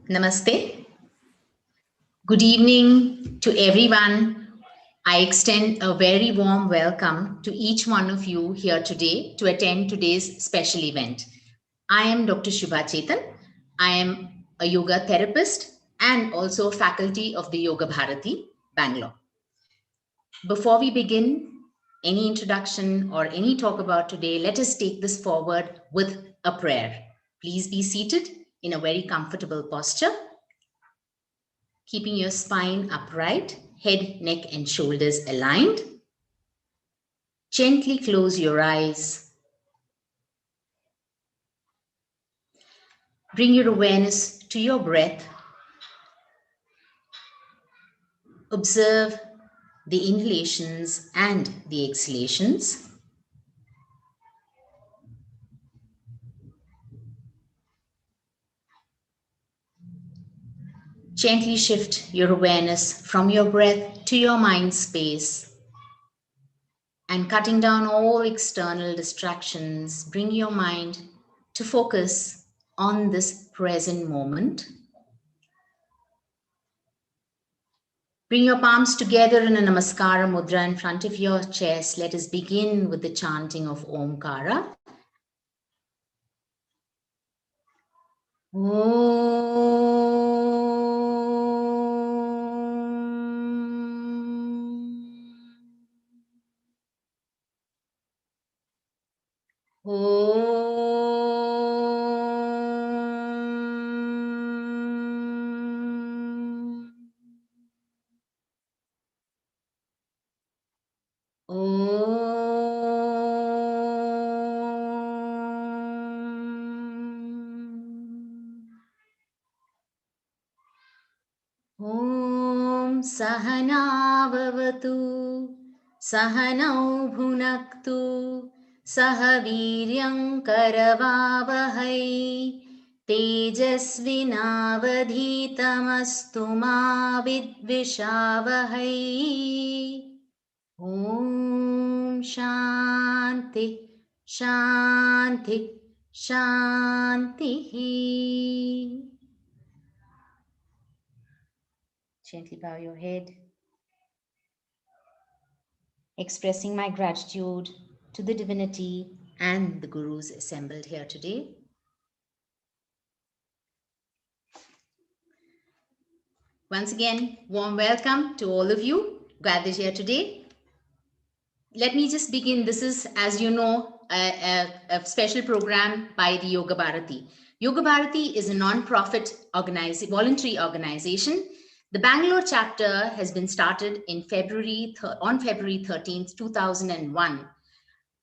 Namaste. Good evening to everyone. I extend a very warm welcome to each one of you here today to attend today's special event. I am Dr. Shubha Chetan. I am a yoga therapist and also faculty of the Yogabharati, Bangalore. Before we begin any introduction or any talk about today, let us take this forward with a prayer. Please be seated in a very comfortable posture, keeping your spine upright, head, neck, and shoulders aligned. Gently close your eyes. Bring your awareness to your breath. Observe the inhalations and the exhalations. Gently shift your awareness from your breath to your mind space. And cutting down all external distractions, bring your mind to focus on this present moment. Bring your palms together in a Namaskara mudra in front of your chest. Let us begin with the chanting of Omkara. Om Sahana Bhavatu Sahanau Bhunaktu Sahaviryam Karavavahai Tejasvinavadhitamastu ma vidvishavahai. Om Shanti Shanti Shanti. Gently bow your head, expressing my gratitude to the divinity and the gurus assembled here today. Once again, warm welcome to all of you gathered here today. Let me just begin. This is, as you know, a special program by the Yogabharati. Yogabharati is a non-profit voluntary organization. The Bangalore chapter has been started in February 13th, 2001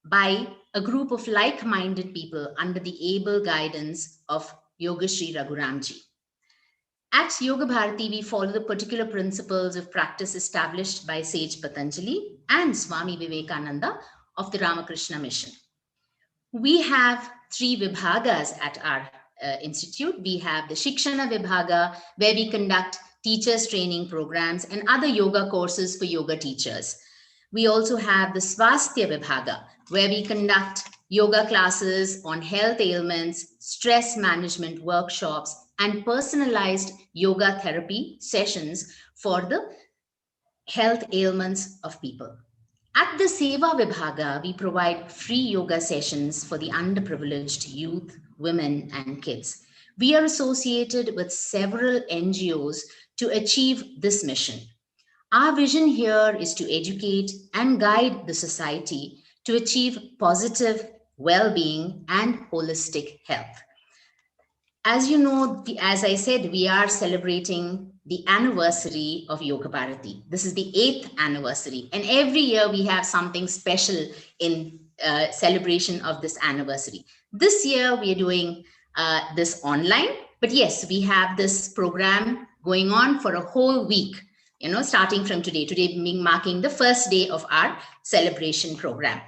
by a group of like-minded people under the able guidance of Yogashri Raghuramji. At Yogabharati, we follow the particular principles of practice established by Sage Patanjali and Swami Vivekananda of the Ramakrishna Mission. We have three vibhagas at our institute. We have the Shikshana Vibhaga, where we conduct teachers training programs and other yoga courses for yoga teachers. We also have the Swasthya Vibhaga, where we conduct yoga classes on health ailments, stress management workshops, and personalized yoga therapy sessions for the health ailments of people. At the Seva Vibhaga, we provide free yoga sessions for the underprivileged youth, women, and kids. We are associated with several NGOs to achieve this mission. Our vision here is to educate and guide the society to achieve positive well-being and holistic health. As you know, as I said, we are celebrating the anniversary of Yogabharati. This is the 8th anniversary. And every year we have something special in celebration of this anniversary. This year we are doing this online. But yes, we have this program going on for a whole week, starting from today. Today being marking the first day of our celebration program.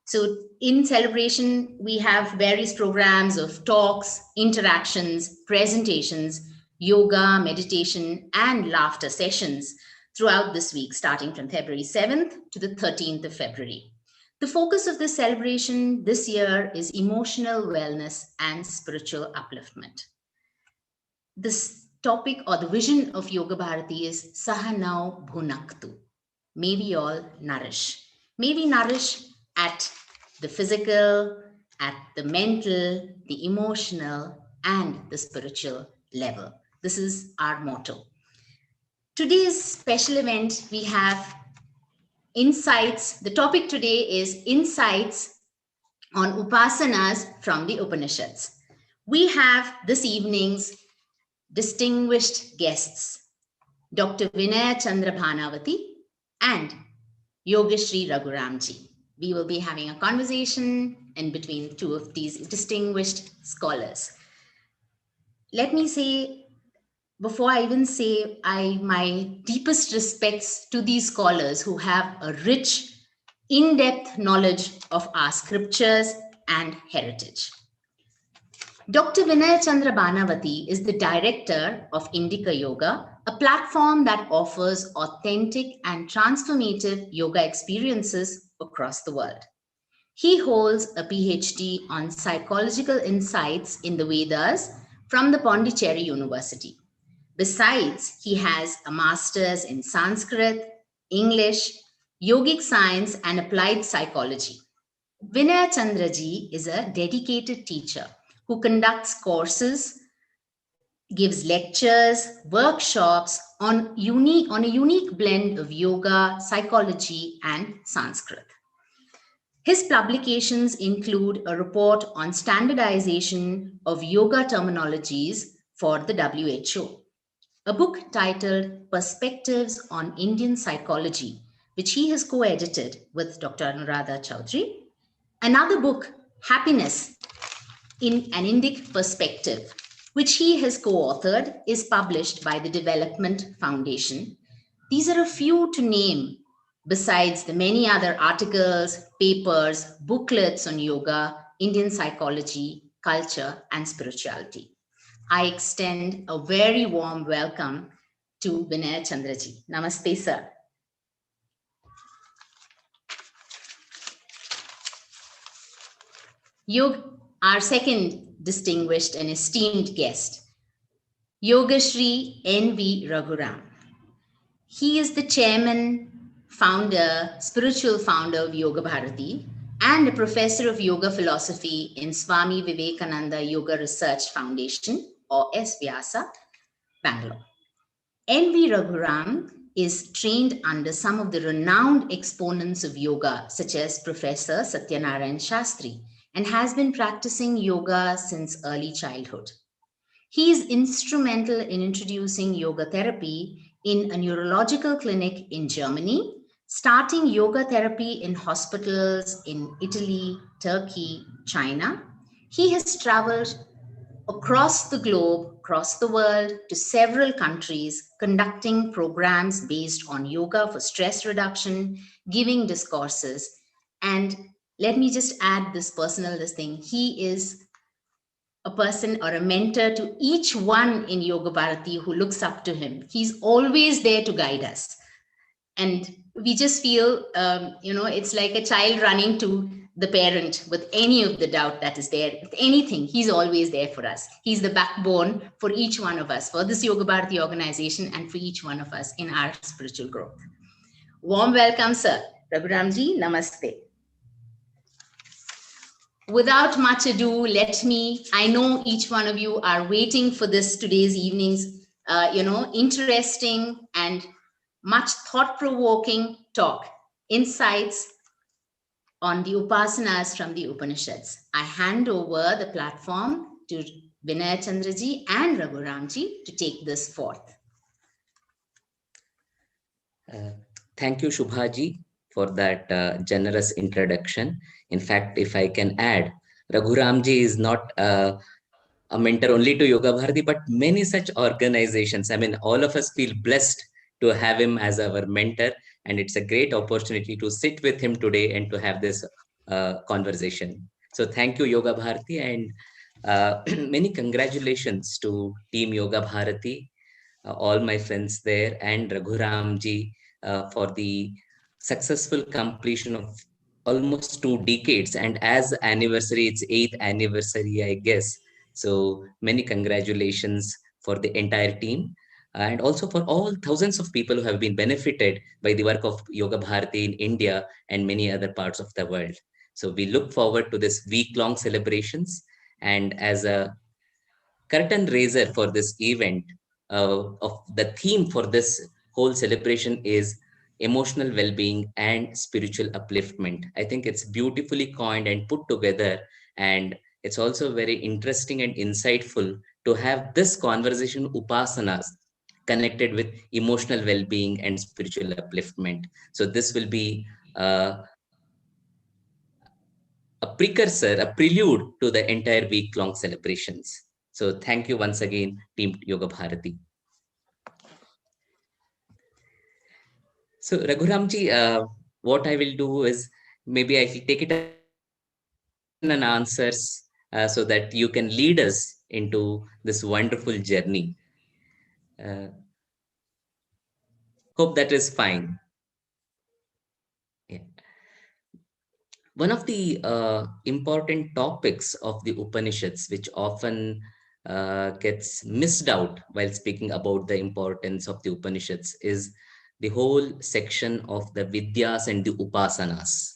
So in celebration, we have various programs of talks, interactions, presentations, yoga, meditation, and laughter sessions throughout this week, starting from February 7th to the 13th of February. The focus of this celebration this year is emotional wellness and spiritual upliftment. This topic or the vision of Yogabharati is Sahanau Bhunaktu. May we all nourish. May we nourish at the physical, at the mental, the emotional, and the spiritual level. This is our motto. Today's special event, we have insights. The topic today is insights on Upasanas from the Upanishads. We have this evening's distinguished guests, Dr. Vinayachandra and Yogeshri Raghuramji. We will be having a conversation in between two of these distinguished scholars. Let me say, before I even say, my deepest respects to these scholars who have a rich, in-depth knowledge of our scriptures and heritage. Dr. Vinayachandra is the director of Indica Yoga, a platform that offers authentic and transformative yoga experiences across the world. He holds a PhD on psychological insights in the Vedas from the Pondicherry University. Besides, he has a master's in Sanskrit, English, yogic science, and applied psychology. Vinayachandraji is a dedicated teacher who conducts courses, gives lectures, workshops on a unique blend of yoga, psychology, and Sanskrit. His publications include a report on standardization of yoga terminologies for the WHO, a book titled Perspectives on Indian Psychology, which he has co-edited with Dr. Anuradha Chaudhary. Another book, Happiness in an Indic Perspective, which he has co-authored, is published by the Development Foundation. These are a few to name, besides the many other articles, papers, booklets on yoga, Indian psychology, culture, and spirituality. I extend a very warm welcome to Vinayachandraji. Namaste, sir. Our second distinguished and esteemed guest, Yogeshri N.V. Raghuram. He is the chairman, founder, spiritual founder of Yogabharati and a professor of yoga philosophy in Swami Vivekananda Yoga Research Foundation, or SVYASA, Bangalore. N.V. Raghuram is trained under some of the renowned exponents of yoga, such as Professor Satyanarayan Shastri, and has been practicing yoga since early childhood. He is instrumental in introducing yoga therapy in a neurological clinic in Germany, starting yoga therapy in hospitals in Italy, Turkey, China. He has traveled across the globe, across the world, to several countries, conducting programs based on yoga for stress reduction, giving discourses. And let me just add this thing. He is a person or a mentor to each one in Yogabharati who looks up to him. He's always there to guide us. And we just feel, it's like a child running to the parent with any of the doubt that is there. With anything, he's always there for us. He's the backbone for each one of us, for this Yogabharati organization, and for each one of us in our spiritual growth. Warm welcome, sir. Raghuramji, namaste. Without much ado, I know each one of you are waiting for today's evening's, interesting and much thought-provoking talk, insights on the Upasanas from the Upanishads. I hand over the platform to Vinayachandraji and Raghuramji to take this forth. Thank you, Shubhaji, for that generous introduction. In fact, if I can add, Raghuramji is not a mentor only to Yogabharati, but many such organizations. I mean, all of us feel blessed to have him as our mentor, and it's a great opportunity to sit with him today and to have this conversation. So thank you, Yogabharati, and many congratulations to Team Yogabharati, all my friends there, and Raghuramji for the successful completion of almost 2 decades, and as anniversary, it's 8th anniversary, I guess. So many congratulations for the entire team, and also for all thousands of people who have been benefited by the work of Yogabharati in India and many other parts of the world. So we look forward to this week-long celebrations. And as a curtain raiser for this event, of the theme for this whole celebration is emotional well-being and spiritual upliftment. I think it's beautifully coined and put together, and it's also very interesting and insightful to have this conversation upasanas connected with emotional well-being and spiritual upliftment. So this will be uh, a precursor, a prelude to the entire week-long celebrations. So thank you once again, Team Yoga Bharati. So Raghuramji, what I will do is maybe I will take it in an answers so that you can lead us into this wonderful journey. Uh, Hope that is fine. Yeah. One of the important topics of the Upanishads, which often gets missed out while speaking about the importance of the Upanishads, is the whole section of the Vidyas and the Upasanas.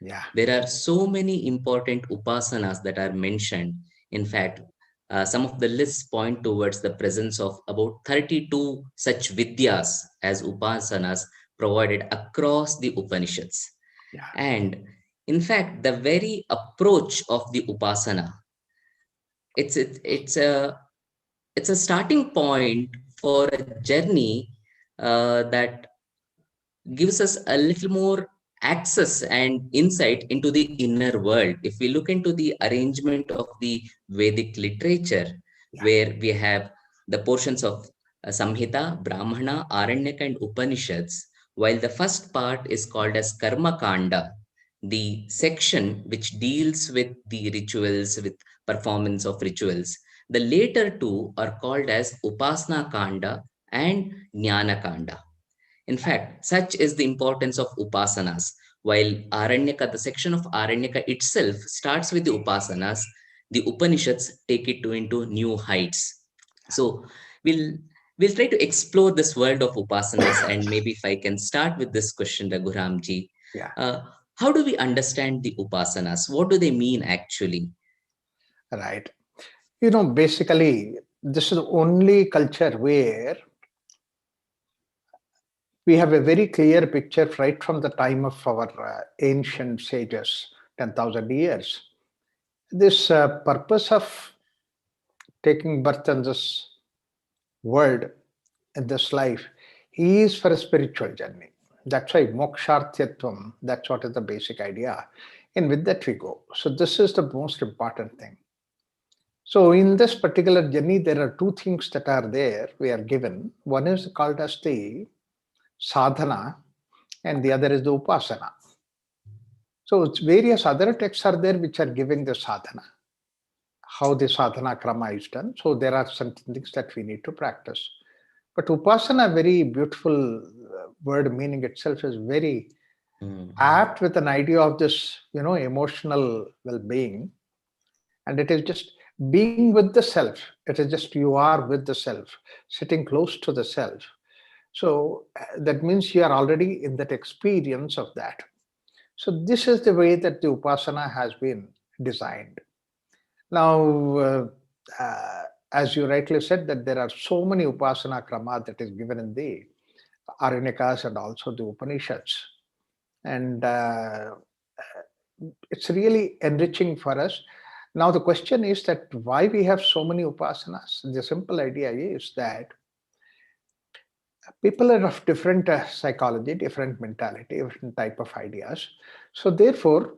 Yeah. There are so many important Upasanas that are mentioned. In fact, some of the lists point towards the presence of about 32 such Vidyas as Upasanas provided across the Upanishads. Yeah. And in fact, the very approach of the upasana, it's it, it's a starting point for a journey that gives us a little more access and insight into the inner world. If we look into the arrangement of the Vedic literature, Yeah. where we have the portions of Samhita, Brahmana, Aranyaka, and Upanishads, while the first part is called as Karma Kanda, the section which deals with the rituals, with performance of rituals, the later two are called as Upasana Kanda and Jnana Kanda. In fact, such is the importance of upasanas. While Aranyaka, the section of Aranyaka itself starts with the upasanas, the Upanishads take it to into new heights. So we'll we'll try to explore this world of upasanas, and maybe if I can start with this question, Raghuramji, Yeah. uh, how do we understand the upasanas? What do they mean actually? Right. Basically, this is the only culture where we have a very clear picture right from the time of our ancient sages, 10,000 years. This purpose of taking birth in this world, in this life, is for a spiritual journey. That's why moksharthyatvam, that's what is the basic idea. And with that we go. So this is the most important thing. So in this particular journey, there are two things that are there, we are given. One is called as the sadhana, and the other is the upasana. So it's various other texts are there which are giving the sadhana, how the sadhana krama is done. So there are some things that we need to practice. But upasana, very beautiful word meaning itself, is very Mm. apt with an idea of this, emotional well-being. And it is just being with the self. It is just you are with the self, sitting close to the self. So that means you are already in that experience of that. So this is the way that the upasana has been designed. Now, as you rightly said, that there are so many upasana krama that is given in the Aranyakas and also the Upanishads. And it's really enriching for us. Now, the question is that why we have so many upasanas? The simple idea is that people are of different psychology, different mentality, different type of ideas. So therefore,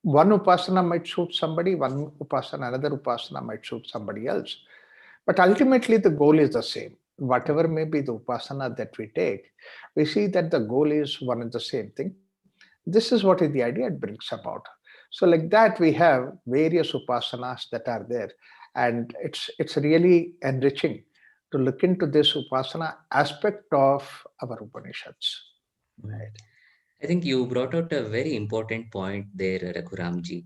one upasana might suit somebody, one upasana, another upasana might suit somebody else. But ultimately, the goal is the same. Whatever may be the upasana that we take, we see that the goal is one and the same thing. This is what is the idea it brings about. So like that, we have various upasanas that are there. And it's really enriching to look into this upasana aspect of our Upanishads. Mm. Right. I think you brought out a very important point there, Raghuramji.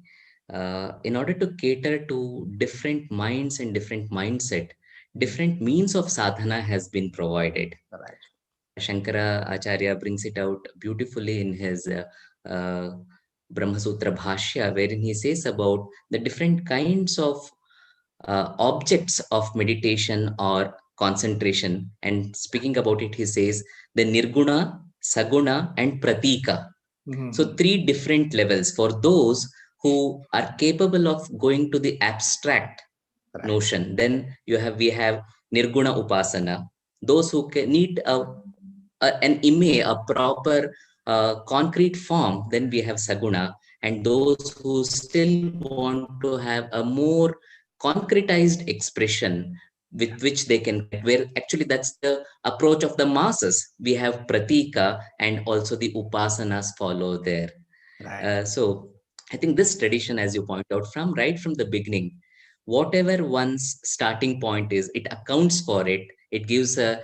In order to cater to different minds and different mindset, different means of sadhana has been provided. Right. Shankara Acharya brings it out beautifully in his uh, Brahma Sutra Bhashya, wherein he says about the different kinds of objects of meditation or concentration. And speaking about it, he says the Nirguna, Saguna, and Pratika. So, Mhm. three different levels for those who are capable of going to the abstract Right. notion. Then we have Nirguna Upasana. Those who need an image, a proper concrete form, then we have Saguna. And those who still want to have a more concretized expression with which they can connect, where actually that's the approach of the masses. We have Pratika, and also the Upasanas follow there. Right. So I think this tradition, as you point out, from right from the beginning, whatever one's starting point is, it accounts for it. It gives a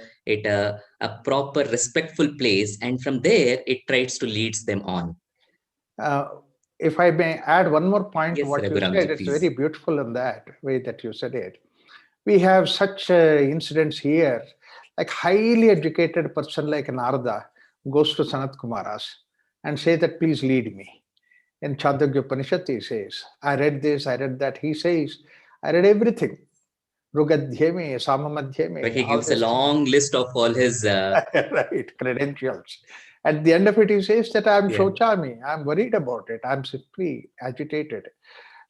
proper respectful place, and from there it tries to leads them on. Uh, if I may add one more point to Yes, what you said, Raghuramji, it's very please. beautiful in that way that you said it. We have such incidents here, like highly educated person like Narada goes to Sanat Kumaras and say that please lead me. In Chandogya Upanishad he says, I read this, I read that. He says, I read everything. Rugadhyeme, Where Samamadhyeme, he all gives a these things. long list of all his Right, credentials. At the end of it, he says that I'm yeah. Shochami, I'm worried about it, I'm simply agitated.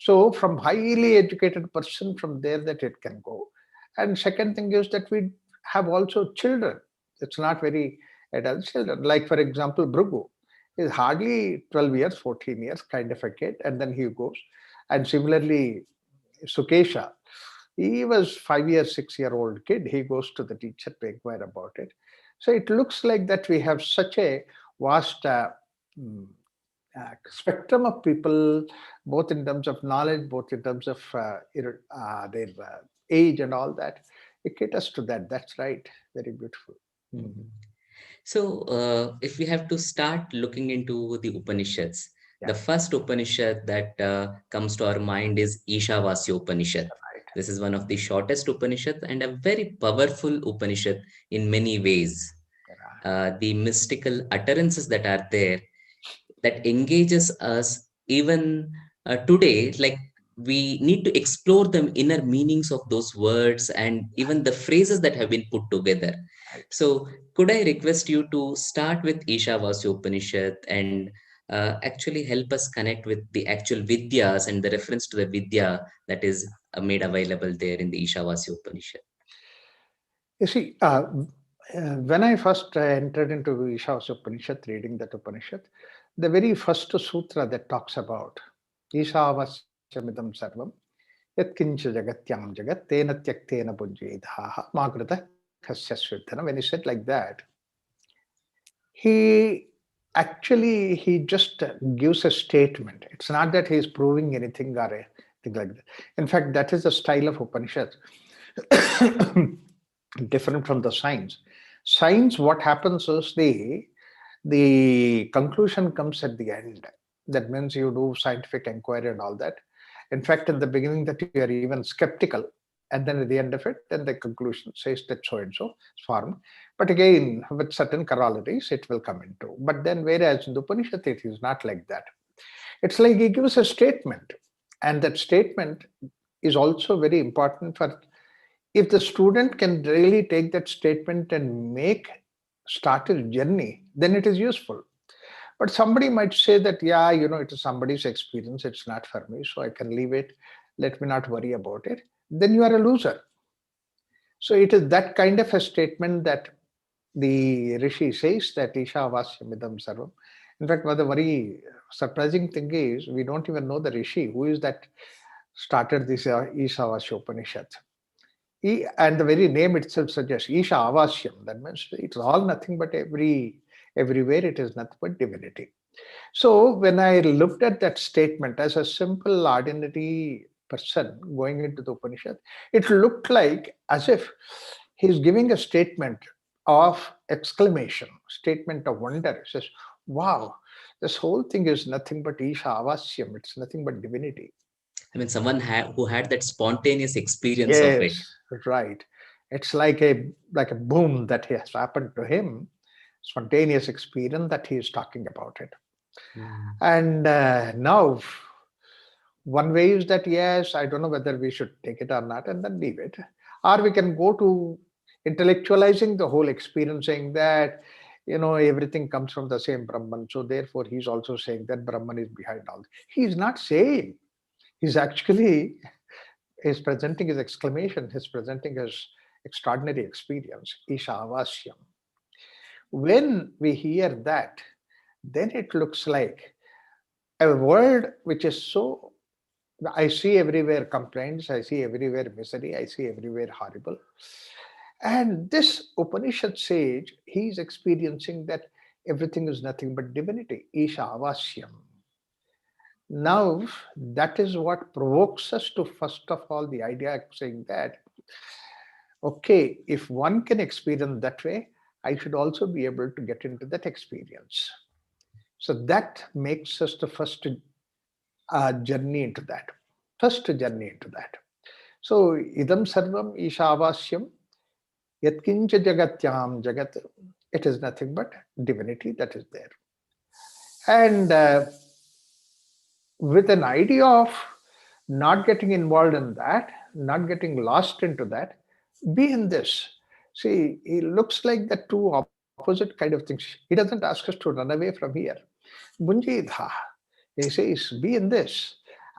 So, from highly educated person, from there that it can go. And second thing is that we have also children. It's not very adult children. Like for example, Bhrigu is hardly 12 years, 14 years, kind of a kid, and then he goes. And similarly, Sukesha, he was 5 year, 6 year old kid. He goes to the teacher to inquire about it. So it looks like that we have such a vast mm, spectrum of people, both in terms of knowledge, both in terms of their age and all that. It caters to that. That's right. Very beautiful. Mhm. Mhm. So, if we have to start looking into the Upanishads, the Yeah, first Upanishad that comes to our mind is Ishavasya Upanishad. right. This is one of the shortest Upanishads and a very powerful Upanishad in many ways. The mystical utterances that are there that engages us even today, like we need to explore the inner meanings of those words and even the phrases that have been put together. Right. So could I request you to start with Ishavasya Upanishad and actually help us connect with the actual vidyas and the reference to the vidya that is made available there in the Ishavasya Upanishad. You see, when I first entered into Ishavasya Upanishad, reading that Upanishad, the very first sutra that talks about Ishavasya midam sarvam yatkincha jagatyam jagat tena tyaktena punjidhaha magrita kasya sviddhana. When he said like that, he he just gives a statement. It's not that he's proving anything or anything like that. In fact, that is the style of Upanishad, different from the science. Science, what happens is the conclusion comes at the end. That means you do scientific inquiry and all that. In fact, in the beginning, that you are even skeptical, and then at the end of it, then the conclusion says that so and so is formed. But again, with certain corollaries, it will come into. But then, whereas in the Upanishad, it is not like that. It's like he gives a statement, and that statement is also very important for if the student can really take that statement and make start a journey, then it is useful. But somebody might say that, yeah, it is somebody's experience, it's not for me, so I can leave it, let me not worry about it. Then you are a loser. So it is that kind of a statement that the Rishi says that Isha Vasyamidam Sarvam. In fact, one of the very surprising thing is we don't even know the Rishi, who is that started this Isha Vasya Upanishad. And the very name itself suggests Isha Avasyam. That means it's all nothing but everywhere it is nothing but divinity. So when I looked at that statement as a simple, ordinary person going into the Upanishad, it looked like as if he's giving a statement of exclamation, statement of wonder. He says, wow, this whole thing is nothing but Isha Avasyam. It's nothing but divinity. I mean, someone who had that spontaneous experience of it. Yes, right. It's like a boom that has happened to him, spontaneous experience that he is talking about it. Mm. And now, one way is that yes, I don't know whether we should take it or not, and then leave it, or we can go to intellectualizing the whole experience, saying that everything comes from the same Brahman, so therefore he's also saying that Brahman is behind all. He's not saying. He's actually is presenting his exclamation. He's presenting his extraordinary experience. Isha Avasyam. When we hear that, then it looks like a world which is so. I see everywhere complaints, I see everywhere misery, I see everywhere horrible. And this Upanishad sage, he is experiencing that everything is nothing but divinity. Isha Avasyam. Now, that is what provokes us to, first of all, the idea of saying that, okay, if one can experience that way, I should also be able to get into that experience. So that makes us the first journey into that. First journey into that. So, idam sarvam ishavasyam yatkincha jagatyam jagat. It is nothing but divinity that is there. And with an idea of not getting involved in that, not getting lost into that, be in this. See, it looks like the two opposite kind of things. He doesn't ask us to run away from here. Bunjidha. He says, be in this.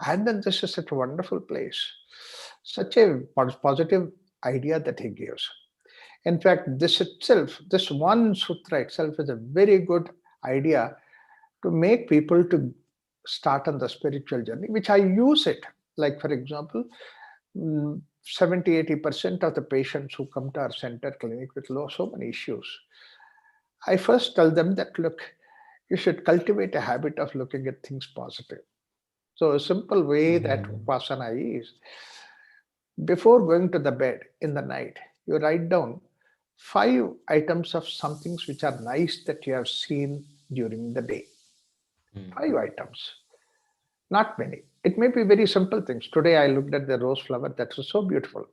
And then this is such a wonderful place. Such a positive idea that he gives. In fact, this itself, this one sutra itself is a very good idea to make people to start on the spiritual journey, which I use it. Like, for example, 70-80% of the patients who come to our center clinic with so many issues, I first tell them that, look, you should cultivate a habit of looking at things positive. So a simple way that Mm. Upasana is, before going to the bed in the night, you write down 5 items of some things which are nice that you have seen during the day. Mm. 5 items, not many. It may be very simple things. Today I looked at the rose flower that was so beautiful.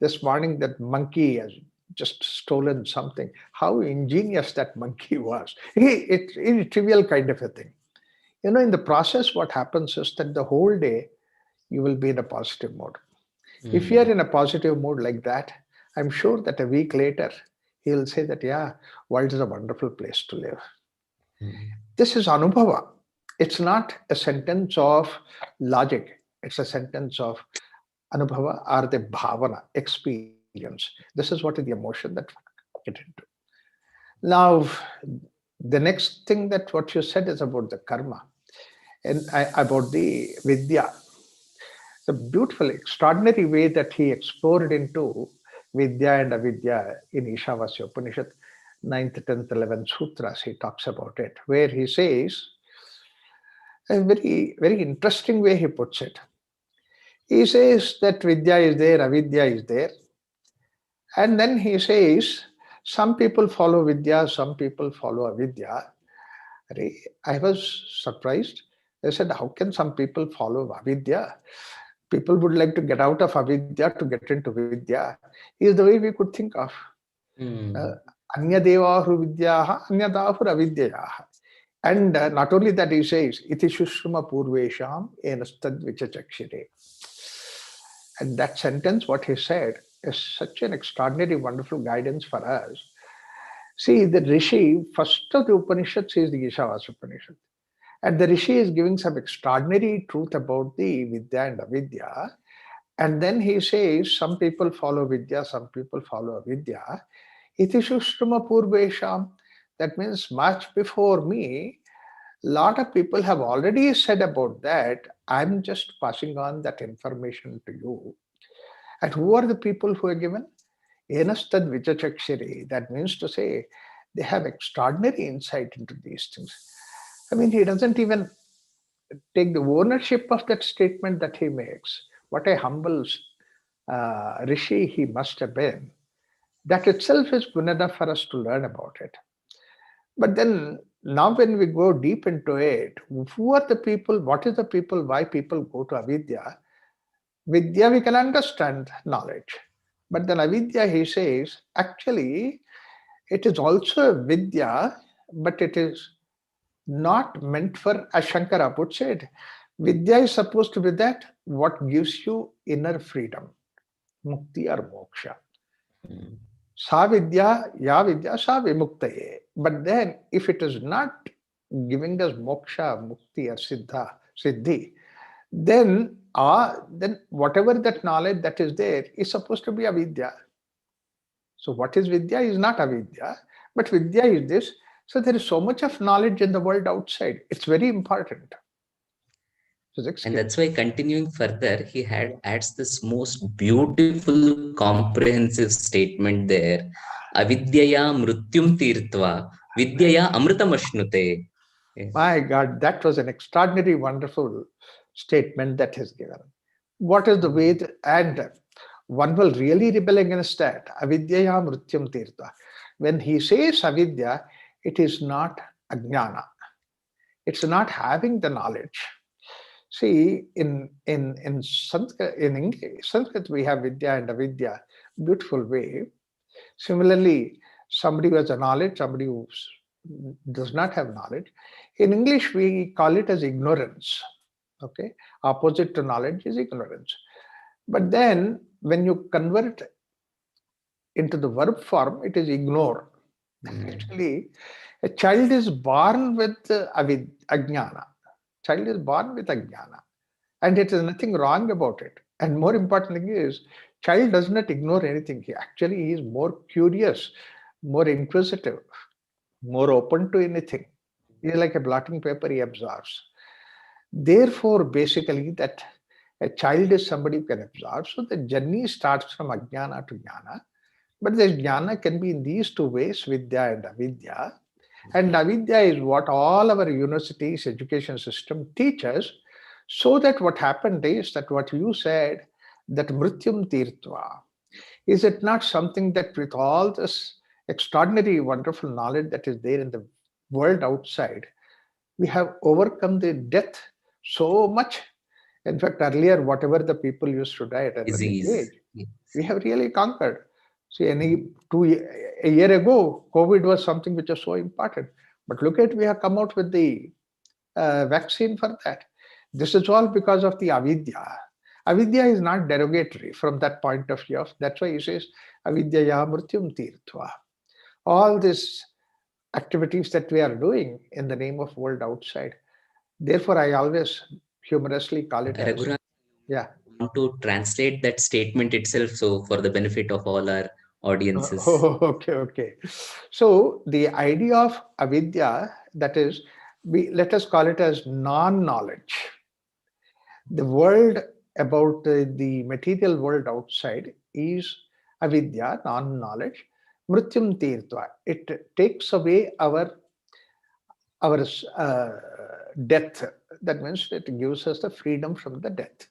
This morning that monkey has just stolen something. How ingenious that monkey was. It's a trivial kind of a thing. In the process, what happens is that the whole day you will be in a positive mode. If you are Mm. in a positive mood like that, I'm sure that a week later, he'll say that, yeah, world is a wonderful place to live. Mm. This is anubhava. It's not a sentence of logic. It's a sentence of anubhava or the bhavana, experience. This is what is the emotion that get into. Now, the next thing that what you said is about the karma and about the vidya. The beautiful, extraordinary way that he explored into Vidya and Avidya in Ishavasya Upanishad, 9th, 10th, 11th sutras, he talks about it, where he says, a very, very interesting way he puts it. He says that Vidya is there, Avidya is there. And then he says, some people follow Vidya, some people follow Avidya. I was surprised. I said, how can some people follow Avidya? People would like to get out of avidya to get into vidya, is the way we could think of. Uh, Mm. Anya devahu vidyaha, anya dahur avidyaha. And not only that, he says, iti shushma purvesham enastad vichachakshire. And that sentence, what he said, is such an extraordinary, wonderful guidance for us. See, the Rishi, first of the Upanishads is the Ishavasya Upanishad. And the Rishi is giving some extraordinary truth about the Vidya and Avidya. And then he says, some people follow Vidya, some people follow Avidya. Iti Shushrama Purvesham. That means much before me, lot of people have already said about that. I'm just passing on that information to you. And who are the people who are given? Enastad Vichachakshiri. That means to say, they have extraordinary insight into these things. I mean, he doesn't even take the ownership of that statement that he makes. What a humble rishi he must have been. That itself is good enough for us to learn about it. But then now when we go deep into it, who are the people, what is the people, why people go to avidya? Vidya we can understand knowledge. But then avidya, he says, actually, it is also a vidya, but it is not meant for, as Shankara puts it, vidya is supposed to be that what gives you inner freedom, mukti or moksha. Mm. Sa vidya, ya vidya, sa vimuktaye. But then, if it is not giving us moksha, mukti, or siddhi, then whatever that knowledge that is there is supposed to be avidya. So, what is vidya is not avidya, but vidya is this. So, there is so much of knowledge in the world outside. It's very important. Physics. And that's why continuing further, he adds this most beautiful comprehensive statement there. Avidyaya mrutyum tirtva, vidyaya amritamashnute. My God, that was an extraordinary, wonderful statement that is given. What is the way, and one will really rebel against that. Avidyaya mrutyam tirtha. When he says avidya, it is not ajnana. It's not having the knowledge. See, in Sanskrit, in English, Sanskrit we have vidya and avidya, beautiful way. Similarly, somebody who has a knowledge, somebody who does not have knowledge. In English, we call it as ignorance. Okay, opposite to knowledge is ignorance. But then, when you convert into the verb form, it is ignore. Actually, a child is born with ajnana. Child is born with ajnana, and it is nothing wrong about it. And more important thing is, child does not ignore anything. He actually is more curious, more inquisitive, more open to anything. He is like a blotting paper, he absorbs. Therefore, basically, that a child is somebody who can absorb. So the journey starts from ajnana to jnana. But the jnana can be in these two ways, vidya and avidya. And avidya is what all our universities, education system teaches. So that what happened is that what you said, that mrityum tirtva, is it not something that with all this extraordinary, wonderful knowledge that is there in the world outside, we have overcome the death so much. In fact, earlier, whatever the people used to die at an early Disease. age, we have really conquered. See, a year ago, COVID was something which was so important. But look at, we have come out with the vaccine for that. This is all because of the avidya. Avidya is not derogatory from that point of view. That's why he says avidyaya mrityum tirtva. All these activities that we are doing in the name of world outside. Therefore, I always humorously call it as, Raghuram, yeah. want to translate that statement itself, so for the benefit of all our audiences. Oh, okay, okay. So the idea of avidya, that is, let us call it as non-knowledge. The world about the material world outside is avidya, non-knowledge. Mrityum tirtva. It takes away our death. That means it gives us the freedom from the death.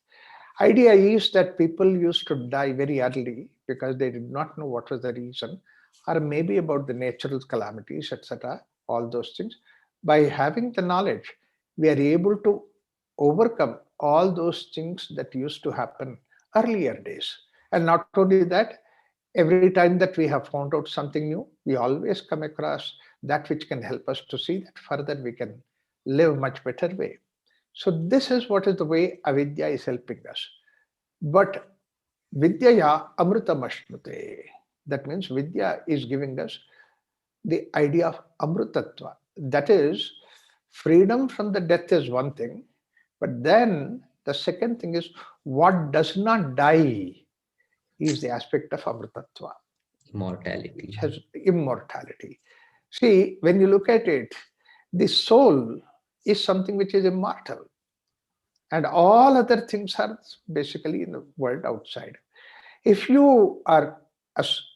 Idea is that people used to die very early because they did not know what was the reason, or maybe about the natural calamities, etc. All those things. By having the knowledge, we are able to overcome all those things that used to happen earlier days. And not only that, every time that we have found out something new, we always come across that which can help us to see that further we can live much better way. So this is what is the way avidya is helping us. But vidyaya amrutamashnute. That means vidya is giving us the idea of amrutatva. That is, freedom from the death is one thing, but then the second thing is what does not die is the aspect of amrutatva, which Immortality. has immortality. See, when you look at it, the soul is something which is immortal, and all other things are basically in the world outside. If you are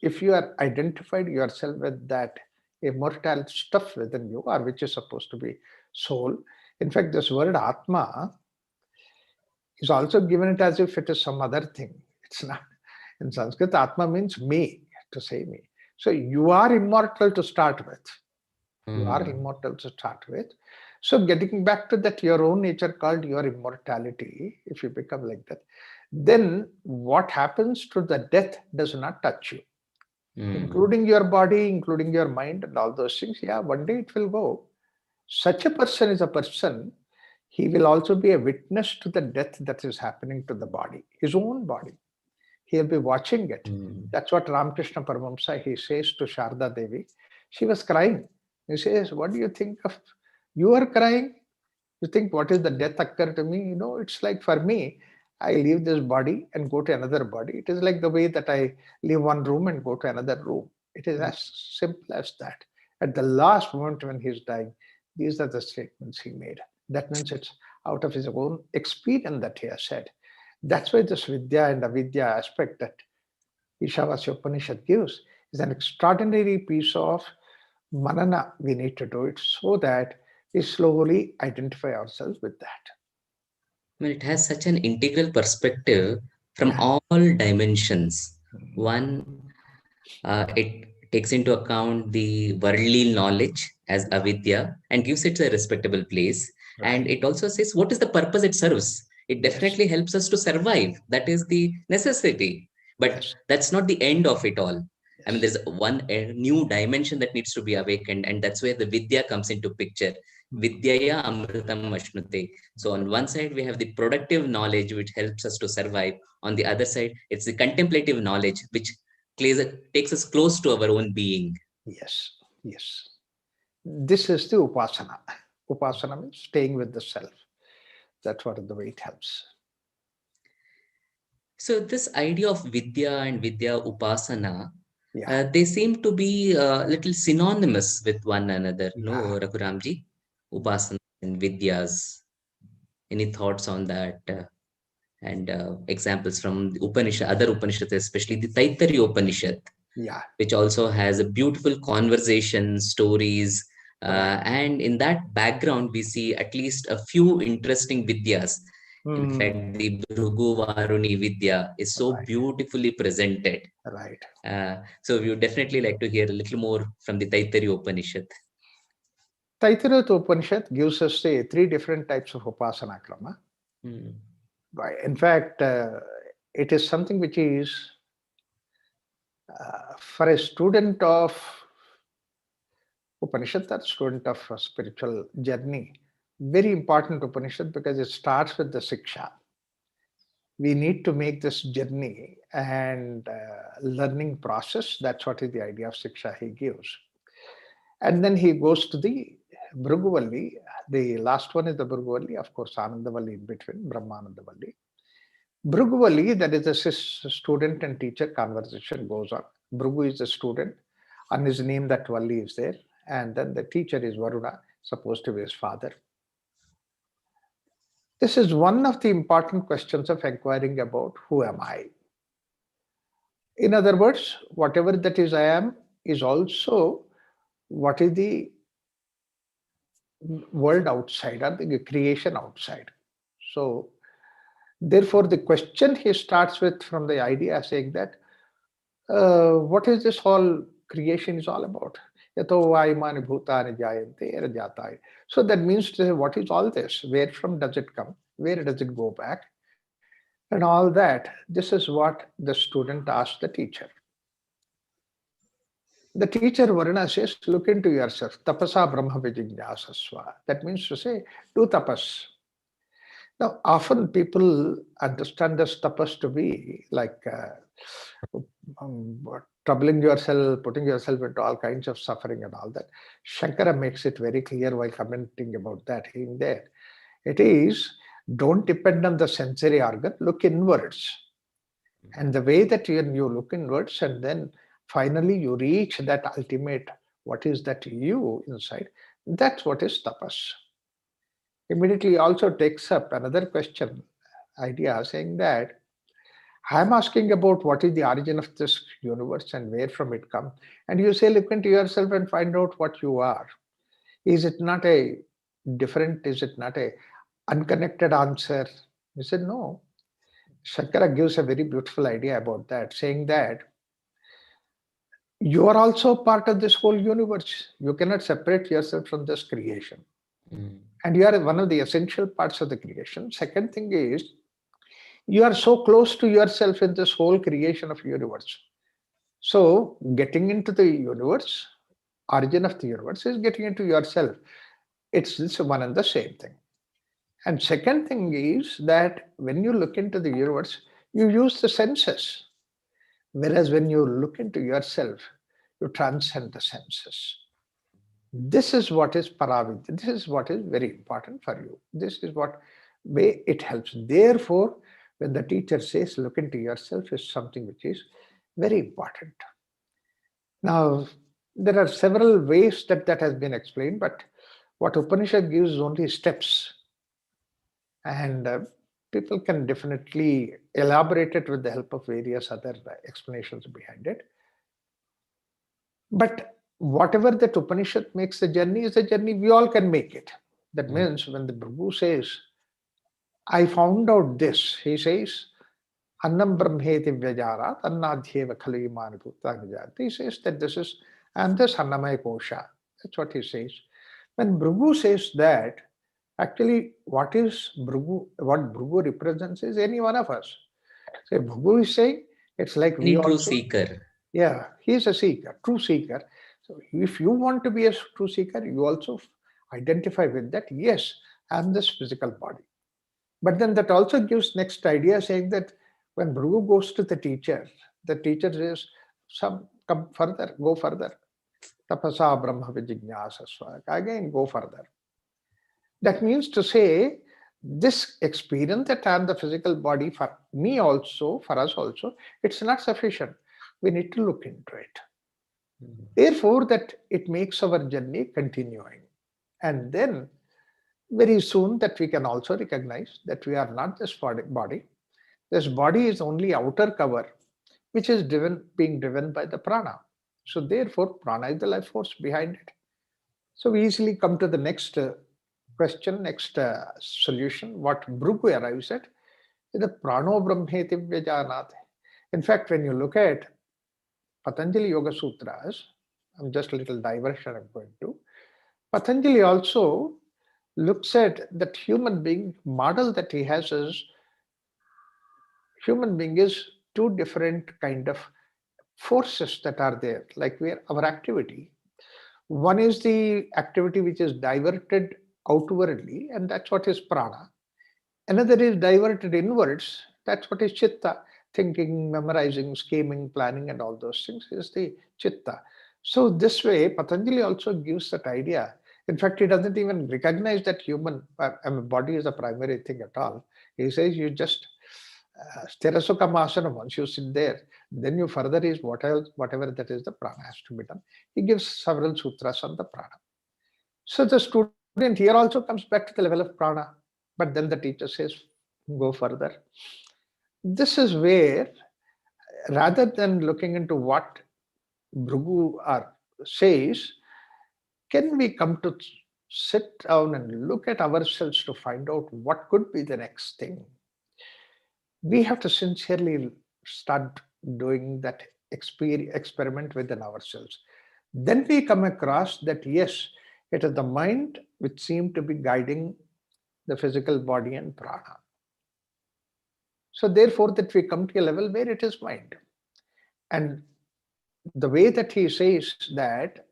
if you are identified yourself with that immortal stuff within you, or which is supposed to be soul. In fact, this word atma is also given it as if it is some other thing. It's not. In Sanskrit, atma means me, to say me. So you are immortal to start with. You are immortal to start with. So getting back to that, your own nature called your immortality, if you become like that, then what happens to the death does not touch you, Mm. including your body, including your mind, and all those things. Yeah, one day it will go. Such a person is a person, he will also be a witness to the death that is happening to the body, his own body. He'll be watching it. Mm. That's what Ramakrishna Paramahamsa, he says to Sharda Devi. She was crying. He says, what do you think of? You are crying? You think, what is the death occur to me? It's like for me, I leave this body and go to another body. It is like the way that I leave one room and go to another room. It is as simple as that. At the last moment when he's dying, these are the statements he made. That means it's out of his own experience that he has said. That's why this Vidya and Avidya aspect that Ishavasya Upanishad gives is an extraordinary piece of manana we need to do it so that we slowly identify ourselves with that. I mean, it has such an integral perspective from Yeah. all dimensions. Mhm. One, it takes into account the worldly knowledge as Yeah. avidya and gives it a respectable place. And Right. it also says what is the purpose it serves. It Yes. definitely helps us to survive. That is the necessity. But Yes. that's not the end of it all. I mean, Yes. there's one new dimension that needs to be awakened, and that's where the vidya comes into picture. Mhm. Vidyaya amritam ashnute. So on one side we have the productive knowledge which helps us to survive. On the other side, it's the contemplative knowledge which takes us close to our own being. Yes. Yes. This is the upasana. Upasana means staying with the self. That's what the way it helps. So this idea of Vidya and Vidya Upasana, Yeah. they seem to be a little synonymous with one another. Yeah. No, Raghuramji, Upasana and Vidyas. Any thoughts on that? And examples from the Upanishad, other Upanishads, especially the Taittiriya Upanishad, Yeah. which also has a beautiful conversation, stories, Right. and in that background, we see at least a few interesting vidyas. In Hmm. fact, the Bhrugu Varuni Vidya is so Right. beautifully presented. Right. So we would definitely like to hear a little more from the Taittiriya Upanishad. Taittiriya Upanishad gives us say three different types of upasana krama. Hmm. Right. In fact, it is something which is for a student of Upanishad, that student of a spiritual journey, very important Upanishad because it starts with the Siksha. We need to make this journey and learning process. That's what is the idea of Siksha he gives. And then he goes to the Bhruguvalli. The last one is the Bhruguvalli, of course, Anandavalli in between, Brahmanandavalli. Bhruguvalli, that is a student and teacher conversation goes on. Bhrugu is the student, on his name that Valli is there, and then the teacher is Varuna, supposed to be his father. This is one of the important questions of inquiring about who am I. In other words, whatever that is I am is also what is the world outside or the creation outside. So, therefore, the question he starts with from the idea saying that what is this whole creation is all about? Yato vayamani bhutani jayante rajatai. So that means to say, what is all this? Where from does it come? Where does it go back? And all that. This is what the student asked the teacher. The teacher Varuna says, look into yourself. Tapasa Brahma Vijnasasva. That means to say, do tapas. Now, often people understand this tapas to be like um, troubling yourself, putting yourself into all kinds of suffering and all that. Shankara makes it very clear while commenting about that in there. It is, don't depend on the sensory organ, look inwards. And the way that you look inwards and then finally you reach that ultimate, what is that you inside, that's what is tapas. Immediately also takes up another question, idea saying that I'm asking about what is the origin of this universe and where from it come. And you say, look into yourself and find out what you are. Is it not a different, is it not a unconnected answer? He said, no. Shankara gives a very beautiful idea about that, saying that you are also part of this whole universe. You cannot separate yourself from this creation. Mm. And you are one of the essential parts of the creation. Second thing is, You are so close to yourself in this whole creation of universe. So getting into the universe, origin of the universe, is getting into yourself. It's this one and the same thing. And second thing is that when you look into the universe, you use the senses. Whereas when you look into yourself, you transcend the senses. This is what is paravidya. This is what is very important for you. This is what way it helps. Therefore, when the teacher says look into yourself is something which is very important. Now, there are several ways that has been explained, but what Upanishad gives is only steps. And people can definitely elaborate it with the help of various other explanations behind it. But whatever that Upanishad makes the journey is a journey we all can make it. That means when the Prabhu says, I found out this, he says, Annam Brahmeti Vyajarat, Annadhyeva Khali Manibhuta. He says that this is, and this Annamaya Kosha. That's what he says. When Bhrigu says that, actually what Bhrigu represents is any one of us. So Bhrigu is saying, it's like we Any true also. seeker. Yeah, he is a seeker, true seeker. So if you want to be a true seeker, you also identify with that. Yes, I'm this physical body. But then that also gives next idea saying that when Bhrigu goes to the teacher says, come further, go further. Tapasa Brahma Vijignasasva. Again, go further. That means to say, this experience that I am the physical body for me also, for us also, it's not sufficient. We need to look into it. Therefore, that it makes our journey continuing. And then very soon that we can also recognize that we are not this body. This body is only outer cover, which is being driven by the prana. So therefore, prana is the life force behind it. So we easily come to the next question, next solution. What Bhrigu arrives at is the prano brahmeti vyajanat. In fact, when you look at Patanjali Yoga Sutras, I'm just a little diversion I'm going to. Patanjali also looks at that human being model that he has is human being is two different kind of forces that are there, like where our activity. One is the activity which is diverted outwardly, and that's what is prana. Another is diverted inwards, that's what is chitta. Thinking, memorizing, scheming, planning, and all those things is the chitta. So this way, Patanjali also gives that idea. In fact, he doesn't even recognize that human body is a primary thing at all. He says you just Sthirasukhamasana, once you sit there, then you further is whatever that is the prana has to be done. He gives several sutras on the prana. So the student here also comes back to the level of prana, but then the teacher says, go further. This is where, rather than looking into what Bhrigu says, can we come to sit down and look at ourselves to find out what could be the next thing? We have to sincerely start doing that experiment within ourselves. Then we come across that, yes, it is the mind which seemed to be guiding the physical body and prana. So therefore that we come to a level where it is mind. And the way that he says that,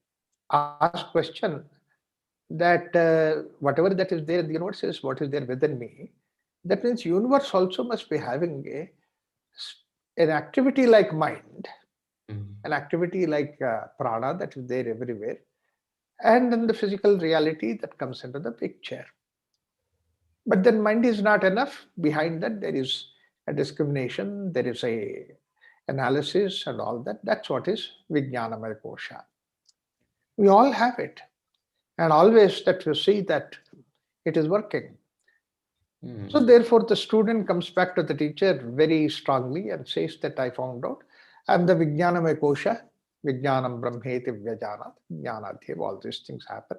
ask question that whatever that is there in the universe is what is there within me. That means universe also must be having an activity like mind, an activity like prana that is there everywhere, and then the physical reality that comes into the picture. But then mind is not enough. Behind that there is a discrimination, there is a analysis and all that. That's what is Vijnanamaya Kosha. We all have it. And always that you see that it is working. So therefore the student comes back to the teacher very strongly and says that I found out. And the Vijnanamaya Kosha, Vijnanam Brahmeti Vyajanat, Jnanadhyeva, all these things happen.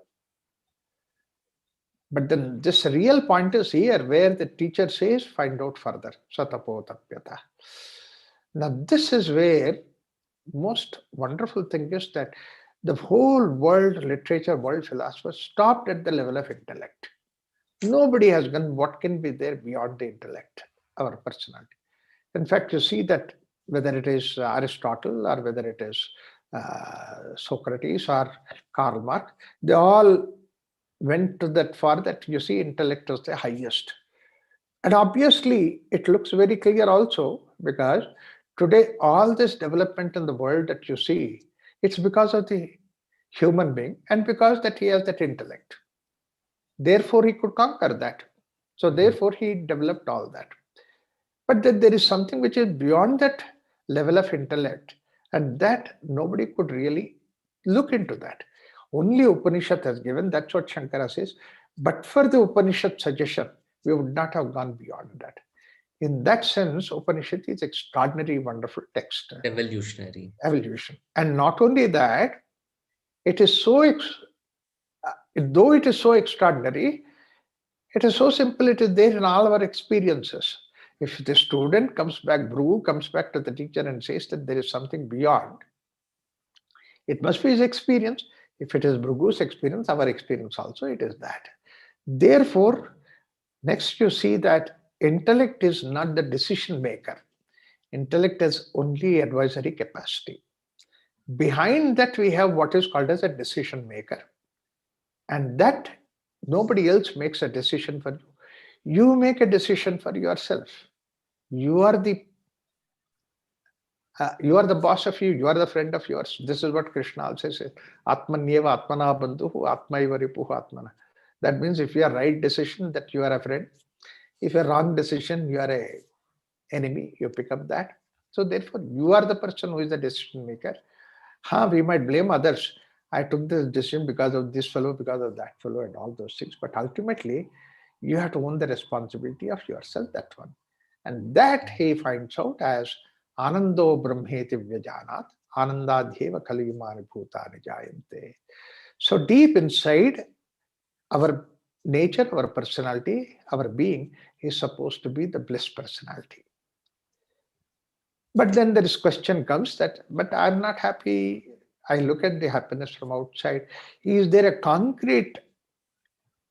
But then this real point is here where the teacher says, find out further. Satapotapyata. Now this is where most wonderful thing is that the whole world literature, world philosophers stopped at the level of intellect. Nobody has done what can be there beyond the intellect. our personality. In fact, you see that whether it is Aristotle or whether it is Socrates or Karl Marx, they all went to that far that you see intellect was the highest. And obviously, it looks very clear also because today all this development in the world that you see, it's because of the human being and because that he has that intellect. Therefore, he could conquer that. So therefore, he developed all that. But then there is something which is beyond that level of intellect, and that nobody could really look into that. Only Upanishad has given, that's what Shankara says. But for the Upanishad suggestion, we would not have gone beyond that. In that sense, Upanishad is extraordinary, wonderful text. Evolutionary. Evolution. And not only that, it is so, though it is so extraordinary, it is so simple, it is there in all our experiences. If the student comes back, Bhrugu comes back to the teacher and says that there is something beyond, it must be his experience. If it is Bhrugu's experience, our experience also, it is that. Therefore, next you see that intellect is not the decision maker. Intellect is only advisory capacity. Behind that, we have what is called as a decision maker. And that nobody else makes a decision for you. You make a decision for yourself. You are the boss of you. You are the friend of yours. This is what Krishna also says. Atmanyeva atmana bandhuhu atmaiva ripuhu atmana. That means if you are right decision, that you are a friend. If you are wrong decision, you are a enemy. You pick up that. So therefore, you are the person who is the decision maker. We might blame others. I took this decision because of this fellow, because of that fellow, and all those things. But ultimately, you have to own the responsibility of yourself, that one. And that he finds out as Anando Brahmeti Vyajanat, Anandadhyeva Kaligimani Bhutani Jayante. So deep inside, our nature, our personality, our being is supposed to be the bliss personality. But then this question comes that, but I'm not happy. I look at the happiness from outside. Is there a concrete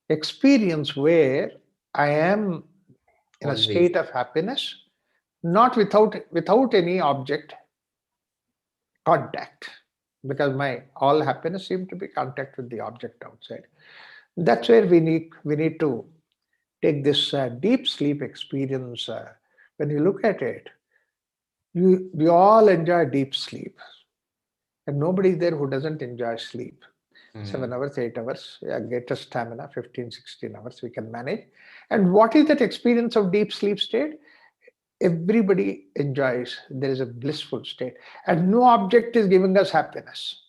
experience where I am in a state of happiness, not without any object contact, because my all happiness seems to be contact with the object outside. That's where we need to take this deep sleep experience. When you look at it, we all enjoy deep sleep, and nobody is there who doesn't enjoy sleep. 7 hours, 8 hours, get a stamina, 15, 16 hours we can manage. And what is that experience of deep sleep state? Everybody enjoys. There is a blissful state. And no object is giving us happiness.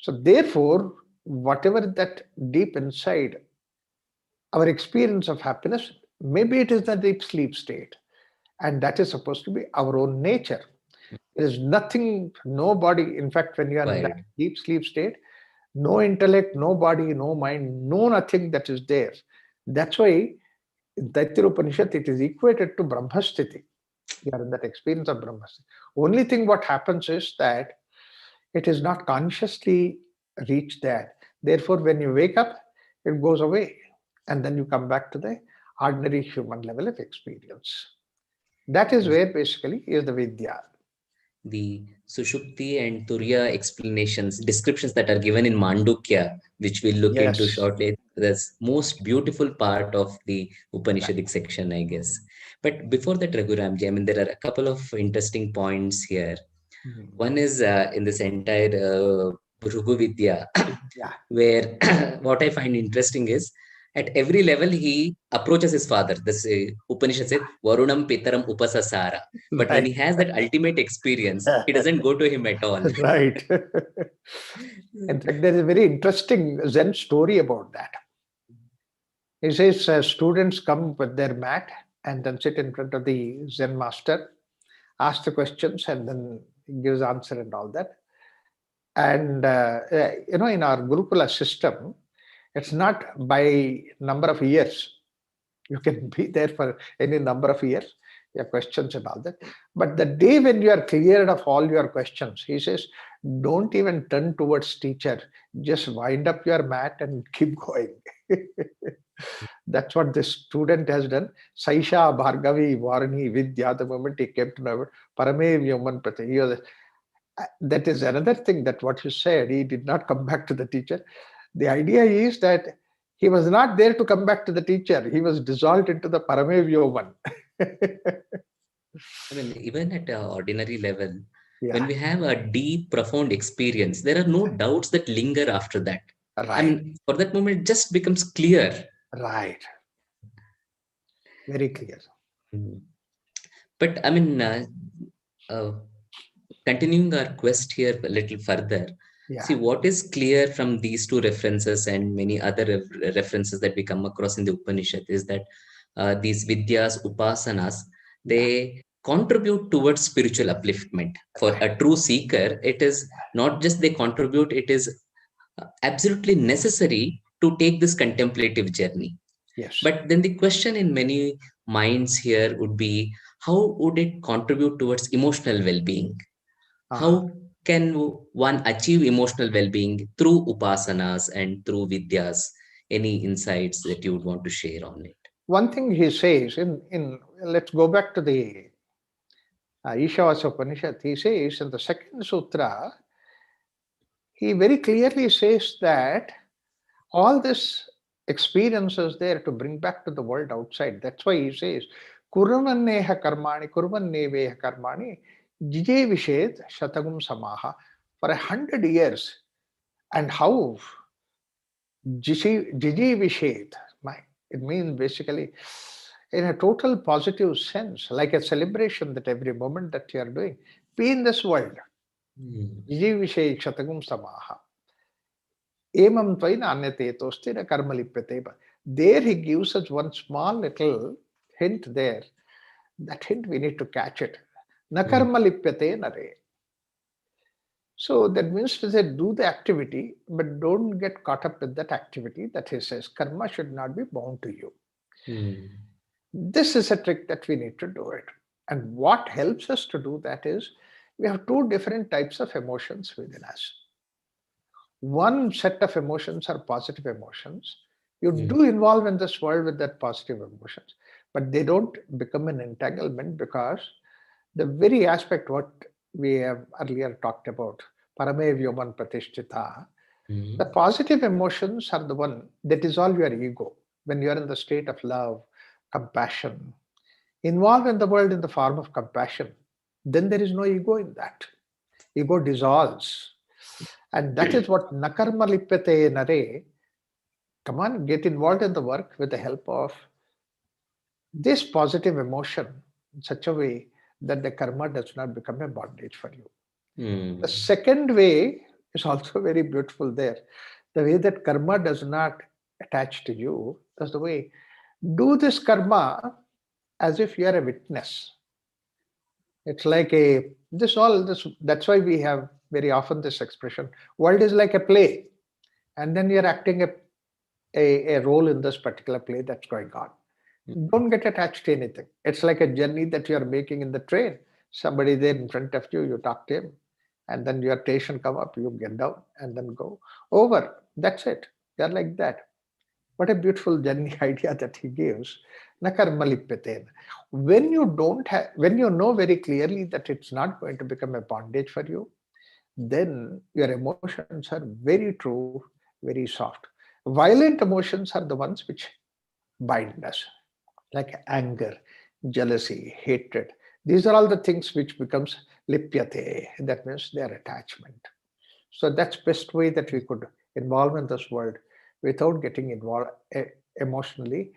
So therefore, whatever that deep inside, our experience of happiness, maybe it is the deep sleep state. And that is supposed to be our own nature. There is nothing, nobody, in fact, when you are in that deep sleep state, no intellect, no body, no mind, no nothing that is there. That's why in Taittiriya Upanishad, it is equated to Brahmasthiti. You are in that experience of Brahmasthiti. Only thing what happens is that it is not consciously reached there. Therefore, when you wake up, it goes away. And then you come back to the ordinary human level of experience. That is where basically is the Vidya. The Sushupti and Turiya explanations, descriptions that are given in Mandukya, which we'll look into shortly, that's most beautiful part of the Upanishadic section, I guess. But before that, Raghuramji, I mean, there are a couple of interesting points here. One is in this entire Bhrugu Vidya, where what I find interesting is at every level he approaches his father. This Upanishad says, Varunam Pitaram Upasasara. But when he has that ultimate experience, he doesn't go to him at all. Right. In fact, there is a very interesting Zen story about that. He says students come with their mat and then sit in front of the Zen master, ask the questions, and then he gives answer and all that. And, in our Gurukula system, it's not by number of years. You can be there for any number of years, your questions and all that. But the day when you are cleared of all your questions, he says, don't even turn towards teacher. Just wind up your mat and keep going. That's what this student has done. Saisha Bhargavi Varani Vidya, the moment he came to know about Parame Vyoman Prati. That is another thing that what you said, he did not come back to the teacher. The idea is that he was not there to come back to the teacher. He was dissolved into the Parame Vyoman. I mean, even at an ordinary level, when Yeah, we have a deep, profound experience, there are no doubts that linger after that. I right, mean, for that moment, it just becomes clear. right. Very clear. Mm. But I mean, uh, continuing our quest here a little further, see Yeah, what is clear from these two references and many other references that we come across in the Upanishad is that these vidyas, upasanas, yeah, they contribute towards spiritual upliftment. For right. a true seeker, it is not just they contribute, it is absolutely necessary to take this contemplative journey. Yes. But then the question in many minds here would be how would it contribute towards emotional well being? Uh-huh. How can one achieve emotional well-being through upasanas and through vidyas? Any insights that you would want to share on it? One thing he says in let's go back to the Ishavasya Upanishad. He says in the second sutra, he very clearly says that all this experience is there to bring back to the world outside. That's why he says, Kurvanneha karmani, kurvanneveha karmani, jije vished shatagum samaha. For 100 years. And how? Jiji vished. It means basically in a total positive sense, like a celebration that every moment that you are doing, be in this world. Hmm. Jiji vished shatagum samaha. Emam tvaina anyate tostina karmalipyate. There he gives us one small little hint there. That hint we need to catch it. Na Hmm. karmalipyate nare. So that means to say do the activity, but don't get caught up with that activity that he says. Karma should not be bound to you. Hmm. This is a trick that we need to do it. And what helps us to do that is we have two different types of emotions within us. One set of emotions are positive emotions. You Hmm. do involve in this world with that positive emotions, but they don't become an entanglement because the very aspect what we have earlier talked about, parame vyoman pratishtita, the Hmm. positive emotions are the one that dissolve your ego when you are in the state of love, compassion, involve in the world in the form of compassion. Then there is no ego in that. Ego dissolves. And that is what nakarma lipyate nare. Come on, get involved in the work with the help of this positive emotion in such a way that the karma does not become a bondage for you. The Hmm. second way is also very beautiful there. The way that karma does not attach to you, that's the way. Do this karma as if you are a witness. It's like a this all this that's why we have very often this expression, world is like a play, and then you're acting a role in this particular play that's going on. Don't get attached to anything. It's like a journey that you're making in the train. Somebody there in front of you, you talk to him, and then your station come up, you get down and then go over. That's it. They're like that. What a beautiful journey idea that he gives. Nakarmalipyaten. When you don't have, when you know very clearly that it's not going to become a bondage for you, then your emotions are very true, very soft. Violent emotions are the ones which bind us, like anger, jealousy, hatred. These are all the things which becomes lipyate. That means their attachment. So that's best way that we could involve in this world without getting involved emotionally,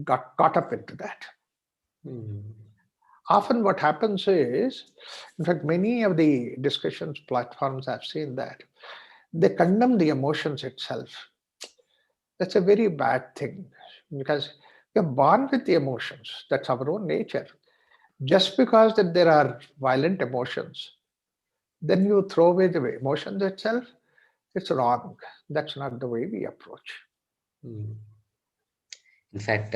got caught up into that. Hmm. Often what happens is, in fact, many of the discussions platforms I've seen that they condemn the emotions itself. That's a very bad thing because we're born with the emotions. That's our own nature. Just because that there are violent emotions, then you throw away the emotions itself, it's wrong. That's not the way we approach. Hmm. In fact,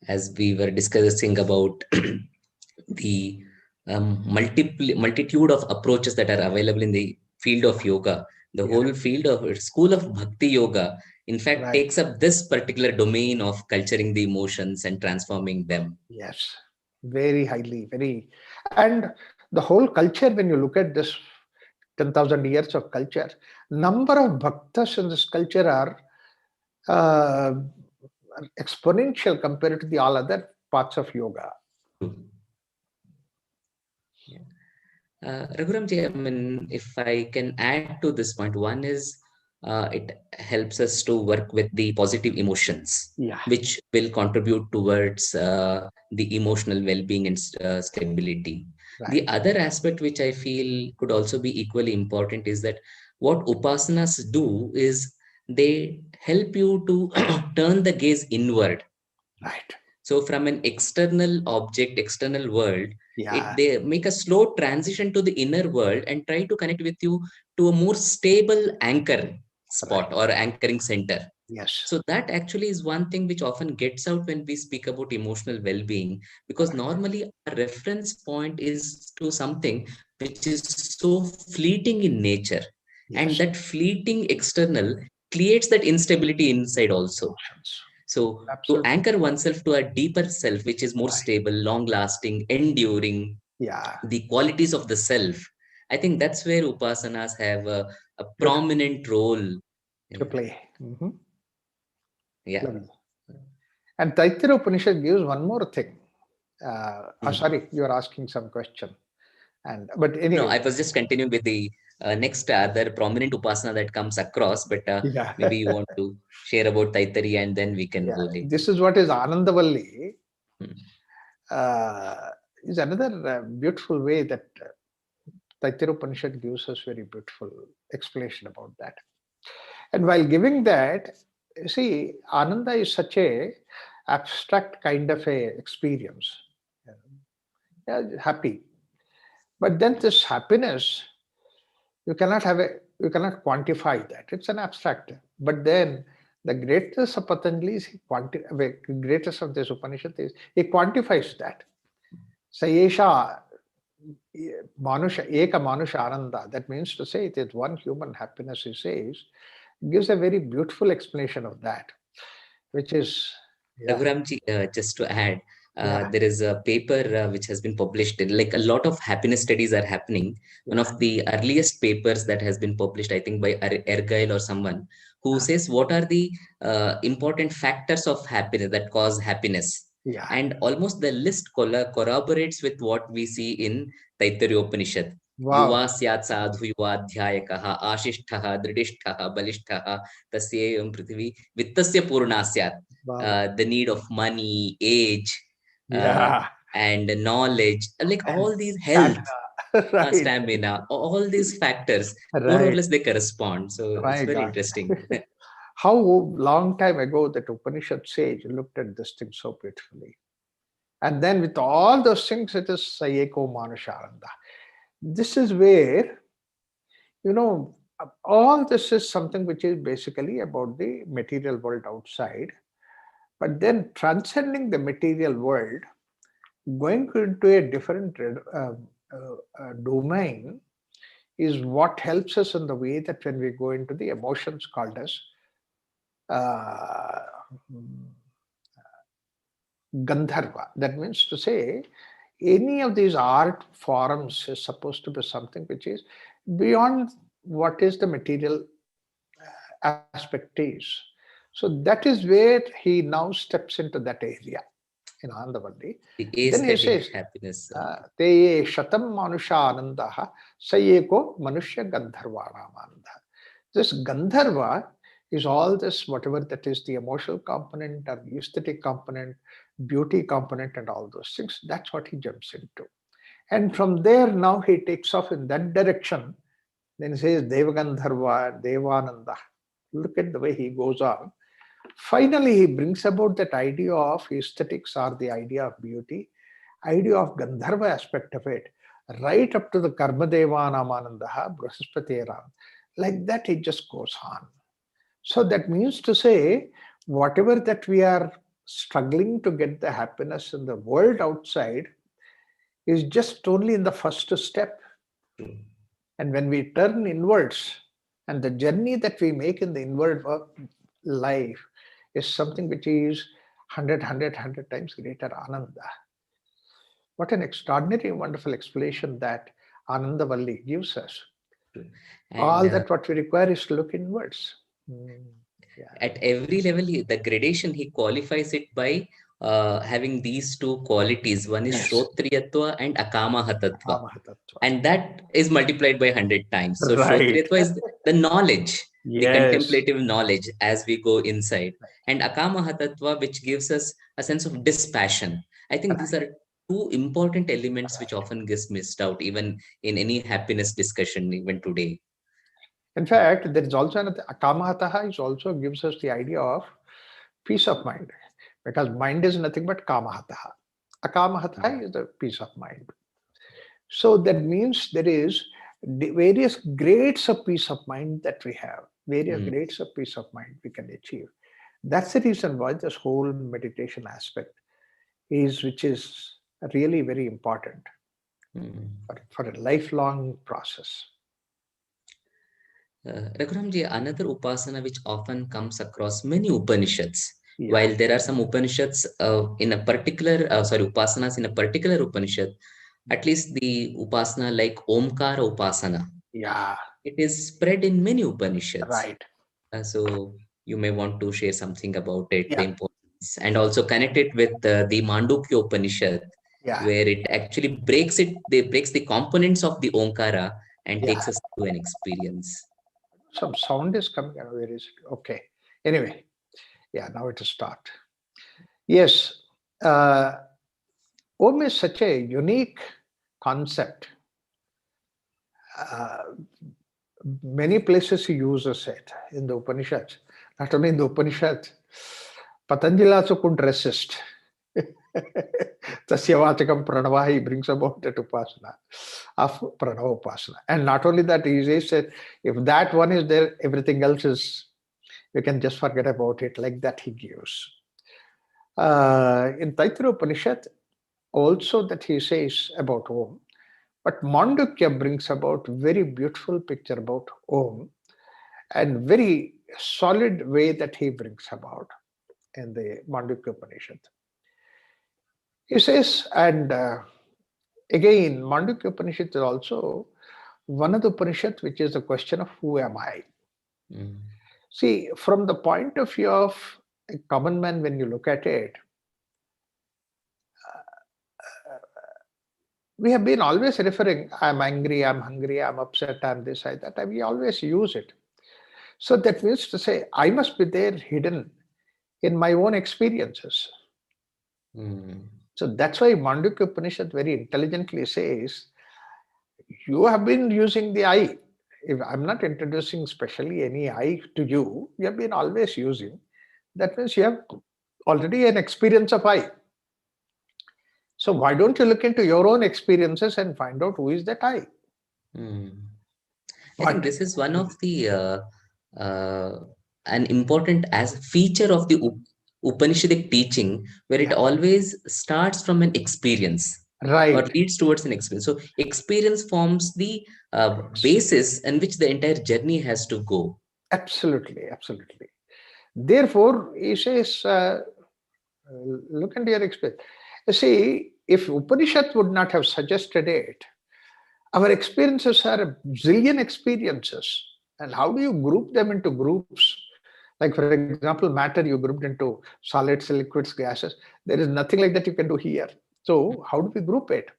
as we were discussing about the multitude of approaches that are available in the field of yoga, The whole field of school of Bhakti Yoga, in fact, Right. takes up this particular domain of culturing the emotions and transforming them. Yes, very highly, very. And the whole culture, when you look at this 10,000 years of culture, number of bhaktas in this culture are uh, exponential compared to the all other parts of yoga. True. Yeah. Raghuramji, I mean, if I can add to this point, one is it helps us to work with the positive emotions, Yeah, which will contribute towards the emotional well-being and stability. The right, other aspect, which I feel could also be equally important, is that what Upasanas do is they help you to turn the gaze inward. right. So from an external object, external world, Yeah, they make a slow transition to the inner world and try to connect with you to a more stable anchor right. spot or anchoring center. Yes, So that actually is one thing which often gets out when we speak about emotional well-being, because right. normally our reference point is to something which is so fleeting in nature, and Yes, that fleeting external creates that instability inside also. emotions. So to Absolutely anchor oneself to a deeper self, which is more right. stable, long lasting, enduring, Yeah, the qualities of the self, I think that's where upasanas have a to, prominent role to in that. play. Mhm. Yeah. Lovely. And Taittiriya Upanishad gives one more thing. Mhm. Sorry, you are asking some question. And but No, I anyway, was just continuing with the next other prominent upasana that comes across, but yeah, maybe you want to share about Taittiriya and then we can yeah. go later. This is what is Anandavalli. Mhm. Uh, is another beautiful way that Taittiriya Upanishad gives us very beautiful explanation about that. And while giving that, you see, Ananda is such a abstract kind of a experience. Yeah, happy. But then this happiness, you cannot quantify that. It's an abstract. But then the greatest of Patanjali is the greatest of this Upanishad is he quantifies that. Sayesha Manusha Eka Manusha Ananda. That means to say it is one human happiness, he says, gives a very beautiful explanation of that, which is yeah, Raghuramji, just to add, yeah, there is a paper which has been published. Like a lot of happiness studies are happening. One yeah. of the earliest papers that has been published, I think, by Ergyle or someone, who Uh, says what are the important factors of happiness that cause happiness. yeah. And almost the list corroborates with what we see in Taittiriya Upanishad. युवा Wow. स्यात् साधु युवाध्यायकः आशिष्ठः दृढिष्ठः बलिष्ठः तस्य एवं पृथिवी वित्तस्य पूर्णा स्यात्. Wow. The need of money, age, uh, Yeah. and knowledge, like And all these health, stamina. Right. stamina, all these factors, more or Right. less they correspond. So it's My very God. interesting. How long time ago that Upanishad sage looked at this thing so beautifully. And then with all those things, it is Sayeko Manusharanda. This is where, you know, all this is something which is basically about the material world outside. But then transcending the material world, going into a different domain is what helps us in the way that when we go into the emotions called as uh, Gandharva. That means to say, any of these art forms is supposed to be something which is beyond what is the material aspect is. So that is where he now steps into that area in Anandavalli. The Then he aesthetic says, happiness. Te shatam manusha anandaha sayeko manushya gandharvanamanda. This Gandharva is all this, whatever that is the emotional component or the aesthetic component, beauty component, and all those things. That's what he jumps into. And from there, now he takes off in that direction. Then he says Devagandharva, Devananda. Look at the way he goes on. Finally, he brings about that idea of aesthetics or the idea of beauty, idea of Gandharva aspect of it, right up to the Karmadevanamamanandaha, Brahaspateram. Like that, it just goes on. So that means to say, whatever that we are struggling to get the happiness in the world outside is just only in the first step. True. And when we turn inwards, And the journey that we make in the inward life is something which is 100 times greater Ananda. What an extraordinary, wonderful explanation that Ananda Valli gives us. All And that what we require is to look inwards. Yeah. at every level, the gradation, he qualifies it by having these two qualities. One is Yes. Shrotriyatva and Akamahatatva. Akamahatatva. And that is multiplied by 100 times. So Right. Shrotriyatva is the knowledge, the Yes. contemplative knowledge as we go inside. And Akamahatatva, which gives us a sense of dispassion. I think these are two important elements which often gets missed out, even in any happiness discussion, even today. In fact, there is also another Akamahataha is also gives us the idea of peace of mind, because mind is nothing but Kamahataha. Akamahataha is the peace of mind. So that means there is various grades of peace of mind that we have, various grades of peace of mind we can achieve. That's the reason why this whole meditation aspect is, which is really very important for a lifelong process. Raghuramji, another upasana which often comes across many Upanishads, Yeah. while there are some Upanishads in a particular, upasanas in a particular Upanishad, at least the upasana like Omkara Upasana. Yeah. It is spread in many Upanishads. Right. So you may want to share something about it, Yeah. the importance, and also connect it with the Mandukya Upanishad, where it actually breaks the components of the Omkara and takes us to an experience. Some sound is coming. Where is it? Okay. Anyway, yeah, now it will start. Yes. Om is such a unique concept. Many places he uses it in the Upanishads. Not only in the Upanishads, Patanjali also couldn't resist. Tasyavachakam Pranava, he brings about that upasana of Pranava upasana. And not only that, he says, if that one is there, everything else is, you can just forget about it. Like that he gives. In Taittiriya Upanishad, also that he says about Om. But Mandukya brings about very beautiful picture about Om, and very solid way that he brings about in the Mandukya Upanishad. He says, and again, Mandukya Upanishad is also one of the Upanishads which is the question of who am I? See, from the point of view of a common man, when you look at it, we have been always referring, I'm angry, I'm hungry, I'm upset, I'm this, I that. We always use it. So that means to say, I must be there hidden in my own experiences. So that's why Mandukya Upanishad very intelligently says, you have been using the I. If I'm not introducing specially any I to you, you have been always using. That means you have already an experience of I. So why don't you look into your own experiences and find out who is that I? I think this is one of the an important as feature of the Upanishadic teaching, where it always starts from an experience, or leads towards an experience. So experience forms the basis in which the entire journey has to go. Absolutely, absolutely. Therefore, he says, look into your experience. You see, if Upanishad would not have suggested it, our experiences are a zillion experiences. And how do you group them into groups? Like, for example, matter you grouped into solids, liquids, gases. There is nothing like that you can do here. So how do we group it?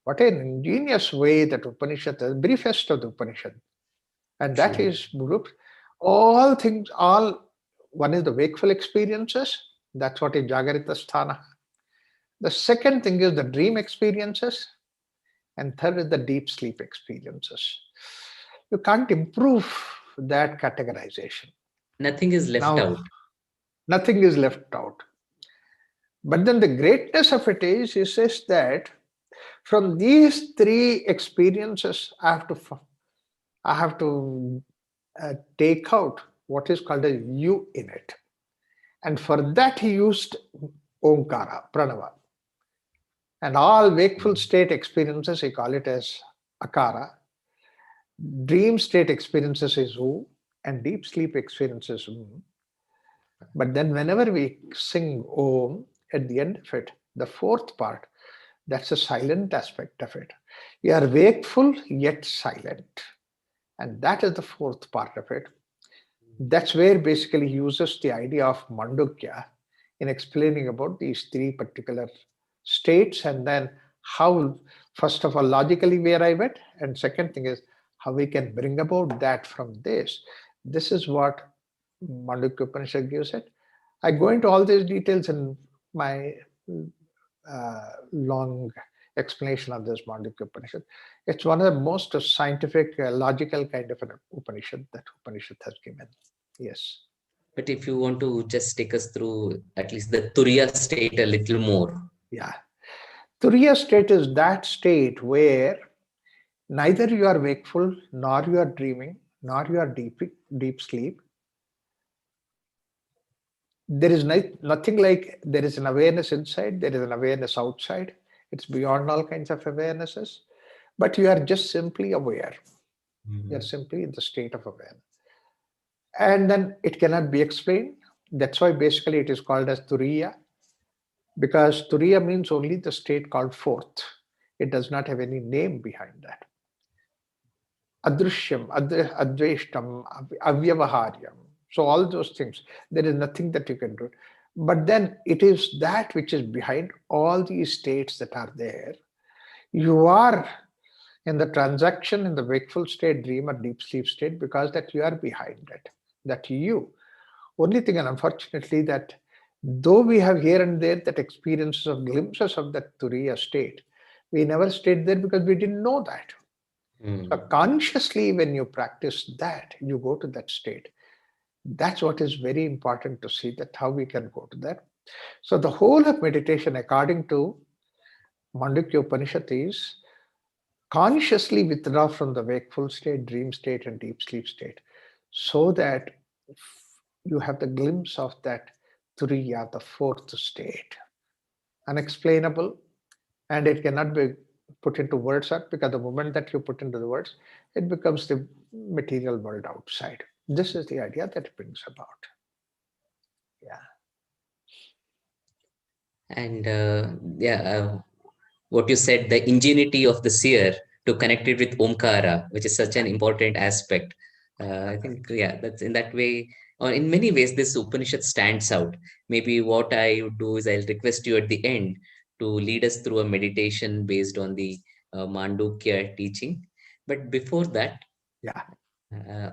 What an ingenious way that Upanishad, the briefest of the Upanishad. And that is grouped. All things, one is the wakeful experiences. That's what is Jagarita Sthana. The second thing is the dream experiences. And third is the deep sleep experiences. You can't improve that categorization. Nothing is left out. Nothing is left out. But then the greatness of it is, he says that from these three experiences, I have to take out what is called a you in it. And for that he used Omkara, Pranava. And all wakeful state experiences, he call it as Akara. Dream state experiences is who, and deep sleep experiences whom. But then whenever we sing Om, at the end of it, the fourth part, that's a silent aspect of it. You are wakeful yet silent. And that is the fourth part of it. That's where basically he uses the idea of Mandukya in explaining about these three particular states, and then how, first of all, logically we arrive at, and second thing is how we can bring about that from this. This is what Mandukya Upanishad gives it. I go into all these details in my long explanation of this Mandukya Upanishad. It's one of the most scientific, logical kind of an Upanishad that Upanishad has given. Yes. But if you want to just take us through at least the Turiya state a little more. Yeah. Turiya state is that state where neither you are wakeful, nor you are dreaming, nor you are deep sleep. There is nothing like there is an awareness inside, there is an awareness outside. It's beyond all kinds of awarenesses. But you are just simply aware. You are simply in the state of awareness. And then it cannot be explained. That's why basically it is called as Turiya, because Turiya means only the state called fourth. It does not have any name behind that. Adrishyam, Adveshtam, Avyavaharyam. So all those things, there is nothing that you can do. But then it is that which is behind all these states that are there. You are in the transaction in the wakeful state, dream or deep sleep state, because that you are behind it. That you. Only thing, and unfortunately, that though we have here and there that experiences of glimpses of that Turiya state, we never stayed there because we didn't know that. So consciously, when you practice that, you go to that state. That's what is very important to see, that how we can go to that. So the whole of meditation, according to Mandukya Upanishad, is consciously withdraw from the wakeful state, dream state, and deep sleep state, so that you have the glimpse of that Turiya, the fourth state. Unexplainable, and it cannot be put into words, because the moment that you put into the words, it becomes the material world outside. This is the idea that it brings about. Yeah. And what you said, the ingenuity of the seer to connect it with Omkara, which is such an important aspect. I think, yeah, that's in that way, or in many ways, this Upanishad stands out. Maybe what I would do is I'll request you at the end to lead us through a meditation based on the Mandukya teaching. But before that, Yeah. uh,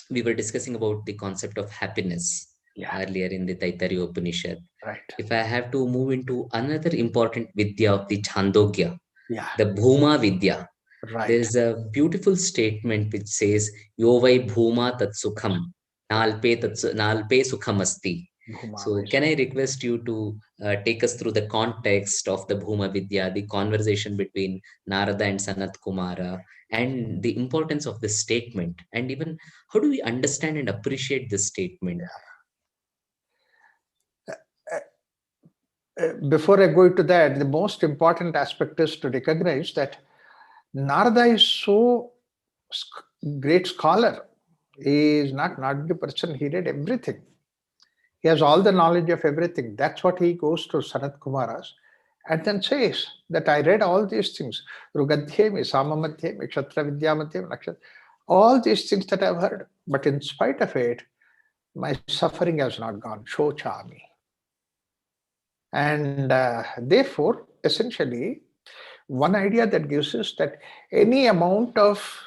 we were discussing about the concept of happiness earlier in the Taittiriya Upanishad. Right. If I have to move into another important vidya of the Chandogya, Yeah. the Bhuma Vidya, Right. there is a beautiful statement which says, Yo vai Bhuma tat sukham, nalpe sukham asti. So can I request you to take us through the context of the Bhuma Vidya, the conversation between Narada and Sanat Kumara, and the importance of this statement, and even how do we understand and appreciate this statement? Before I go into that, the most important aspect is to recognize that Narada is so great scholar. He is not the person. He read everything. He has all the knowledge of everything. That's what he goes to Sanat Kumaras and then says that I read all these things. Rugadhyemi, Samamadhyemi, Kshatra Vidyamadhyemi, Nakshatra. All these things that I've heard. But in spite of it, my suffering has not gone. Shochami. And therefore, essentially, one idea that gives us that any amount of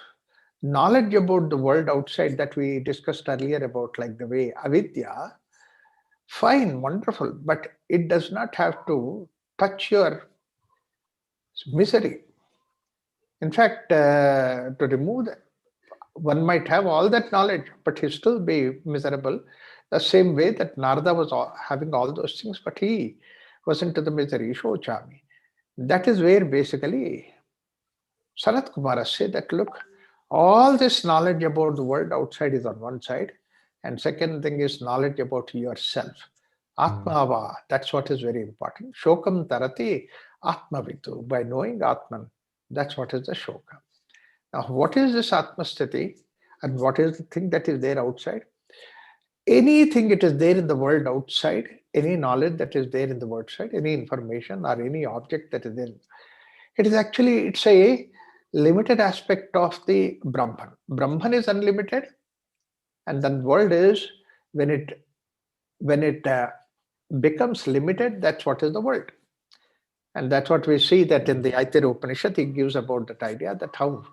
knowledge about the world outside that we discussed earlier about, like the way avidya, fine, wonderful, but it does not have to touch your misery. In fact, to remove that, one might have all that knowledge, but he still be miserable. The same way that Narada was having all those things, but he was into the misery, Shochami. That is where basically Sanat Kumara said that, look, all this knowledge about the world outside is on one side, and second thing is knowledge about yourself. Atmava, that's what is very important. Shokam tarati atmavitu. By knowing Atman, that's what is the shoka. Now, what is this Atmasthiti and what is the thing that is there outside? Anything it is there in the world outside, any knowledge that is there in the world outside, any information or any object that is there, it is actually, it's a limited aspect of the Brahman. Brahman is unlimited, and then world is when it becomes limited, that's what is the world. And that's what we see that in the Aitira Upanishad, he gives about that idea that how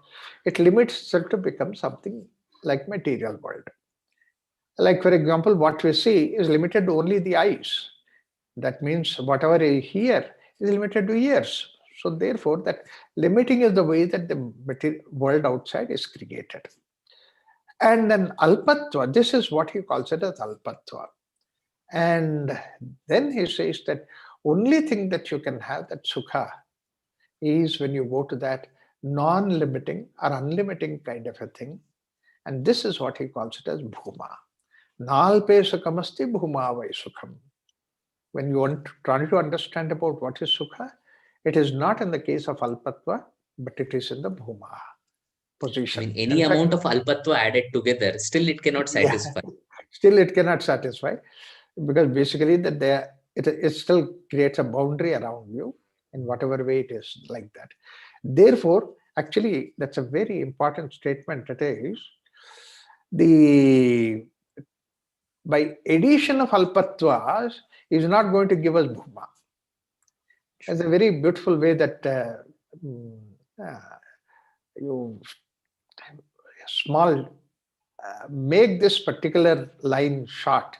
it limits itself to become something like material world. Like, for example, what we see is limited to only the eyes. That means whatever you hear is limited to ears. So therefore, that limiting is the way that the world outside is created. And then alpatva, this is what he calls it as alpatva. And then he says that only thing that you can have, that sukha, is when you go to that non-limiting or unlimiting kind of a thing. And this is what he calls it as bhuma. Nalpe sukhamasti bhuma vai sukham. When you want to try to understand about what is sukha, it is not in the case of alpatva, but it is in the bhuma position. I mean, any amount of alpatva added together, still it cannot satisfy. Yeah, still it cannot satisfy, because basically that it still creates a boundary around you in whatever way it is like that. Therefore, actually, that's a very important statement. That is, the by addition of alpatva is not going to give us bhuma. It's a very beautiful way that you small make this particular line short.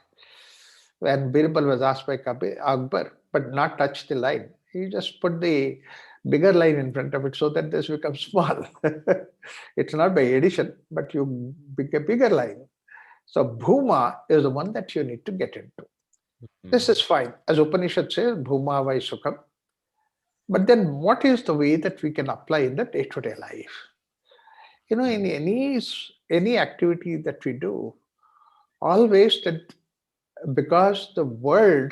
When Birbal was asked by Akbar, but not touch the line, he just put the bigger line in front of it so that this becomes small. It's not by addition, but you pick a bigger line. So bhuma is the one that you need to get into. This is fine. As Upanishad says, bhuma vai sukham. But then what is the way that we can apply in the day-to-day life? In any activity that we do, always that because the world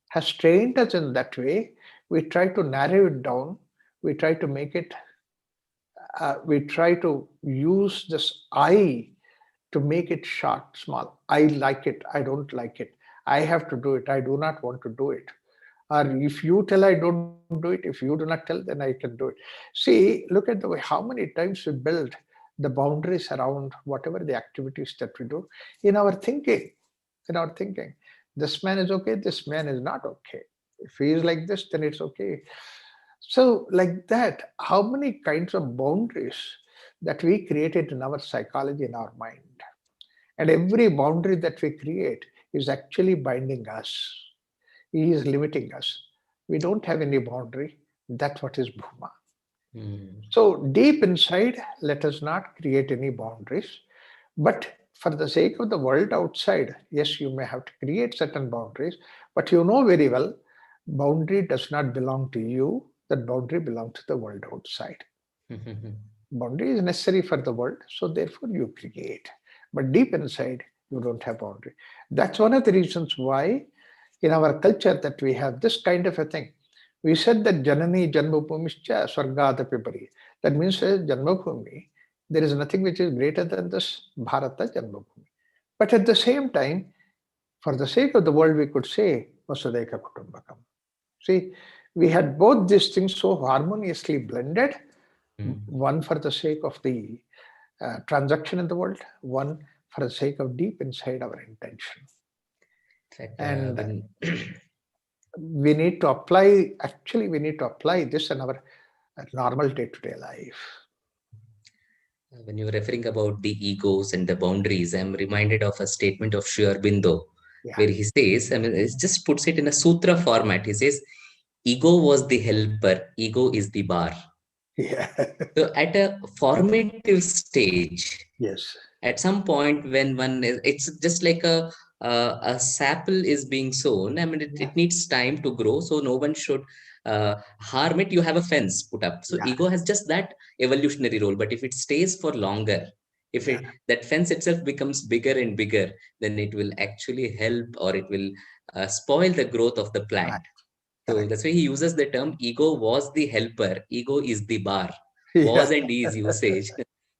has trained us in that way, we try to narrow it down. We try to make it, we try to use this I to make it short, small. I like it, I don't like it. I have to do it, I do not want to do it. Or if you tell I don't do it, if you do not tell, then I can do it. See, look at the way how many times we build the boundaries around whatever the activities that we do in our thinking. In our thinking, this man is okay, this man is not okay. If he is like this, then it's okay. So, like that, how many kinds of boundaries that we created in our psychology, in our mind. And every boundary that we create is actually binding us. He is limiting us. We don't have any boundary. That's what is bhuma. So deep inside, let us not create any boundaries. But for the sake of the world outside, yes, you may have to create certain boundaries, but you know very well, boundary does not belong to you. That boundary belongs to the world outside. Boundary is necessary for the world, so therefore you create. But deep inside, you don't have boundary. That's one of the reasons why in our culture that we have this kind of a thing. We said that Janani Janmabhumischa Swargadapi Pari. That means Janmabhumi, there is nothing which is greater than this Bharata Janmabhumi. But at the same time, for the sake of the world, we could say Vasudhaiva Kutumbakam. See, we had both these things so harmoniously blended, one for the sake of the transaction in the world, one for the sake of deep inside our intention. And we need to apply, actually we need to apply this in our normal day-to-day life. When you're referring about the egos and the boundaries, I'm reminded of a statement of Sri Aurobindo, where he says, I mean, it just puts it in a sutra format. He says, ego was the helper, ego is the bar. Yeah. So at a formative stage, yes, at some point when one is, it's just like a sapple is being sown. I mean, it needs time to grow, so no one should harm it. You have a fence put up, so ego has just that evolutionary role. But if it stays for longer, if that fence itself becomes bigger and bigger, then it will actually help, or it will spoil the growth of the plant. So that's why he uses the term ego was the helper, ego is the bar. was and is usage.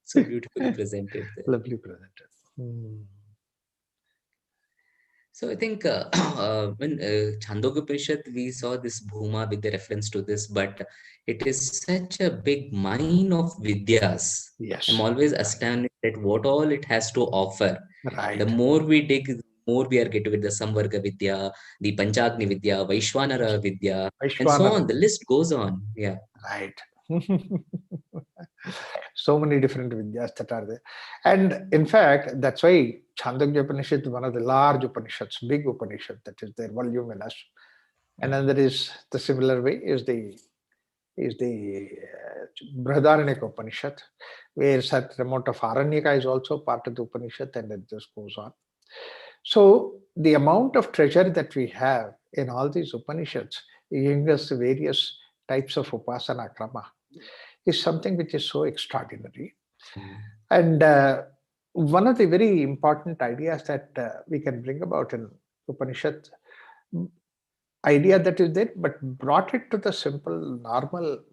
So beautifully presented there. Lovely presented. Hmm. So I think when Chandogya Upanishad, we saw this Bhuma with the reference to this, but it is such a big mine of Vidyas. I'm Yes, always astonished at what all it has to offer. The right. more we dig, the more we are getting with the Samvarga Vidya, the Panchagni Vidya, Vaishwanara Vidya, and so Vaishwanara, on. The list goes on. Yeah. right. So many different Vidyas that are there. And in fact, that's why Chandogya Upanishad is one of the large Upanishads, big Upanishad, that is their voluminous. And then there is the similar way is the Brihadaranyaka Upanishad, where certain amount of Aranyaka is also part of the Upanishad, and it just goes on. So the amount of treasure that we have in all these Upanishads, giving us various types of Upasana Krama, is something which is so extraordinary. Mm. And one of the very important ideas that we can bring about in Upanishad, idea that is there, but brought it to the simple, normal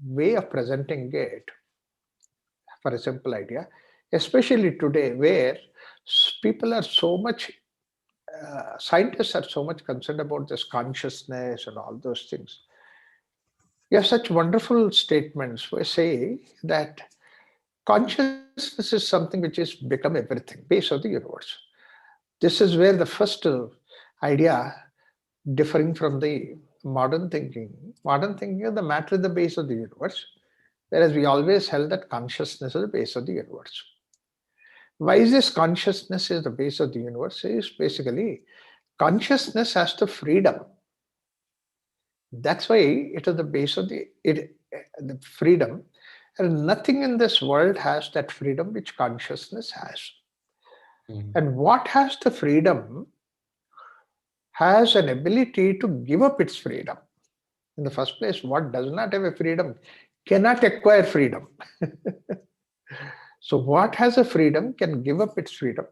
way of presenting it for a simple idea, especially today where people are so much, scientists are so much concerned about this consciousness and all those things. You have such wonderful statements where say that consciousness is something which has become everything, base of the universe. This is where the first idea differing from the modern thinking. Modern thinking is the matter is the base of the universe, whereas we always held that consciousness is the base of the universe. Why is this consciousness is the base of the universe? Is basically consciousness has the freedom. That's why it is the base of the freedom. And nothing in this world has that freedom which consciousness has. Mm. And what has the freedom has an ability to give up its freedom. In the first place, what does not have a freedom cannot acquire freedom. So what has a freedom can give up its freedom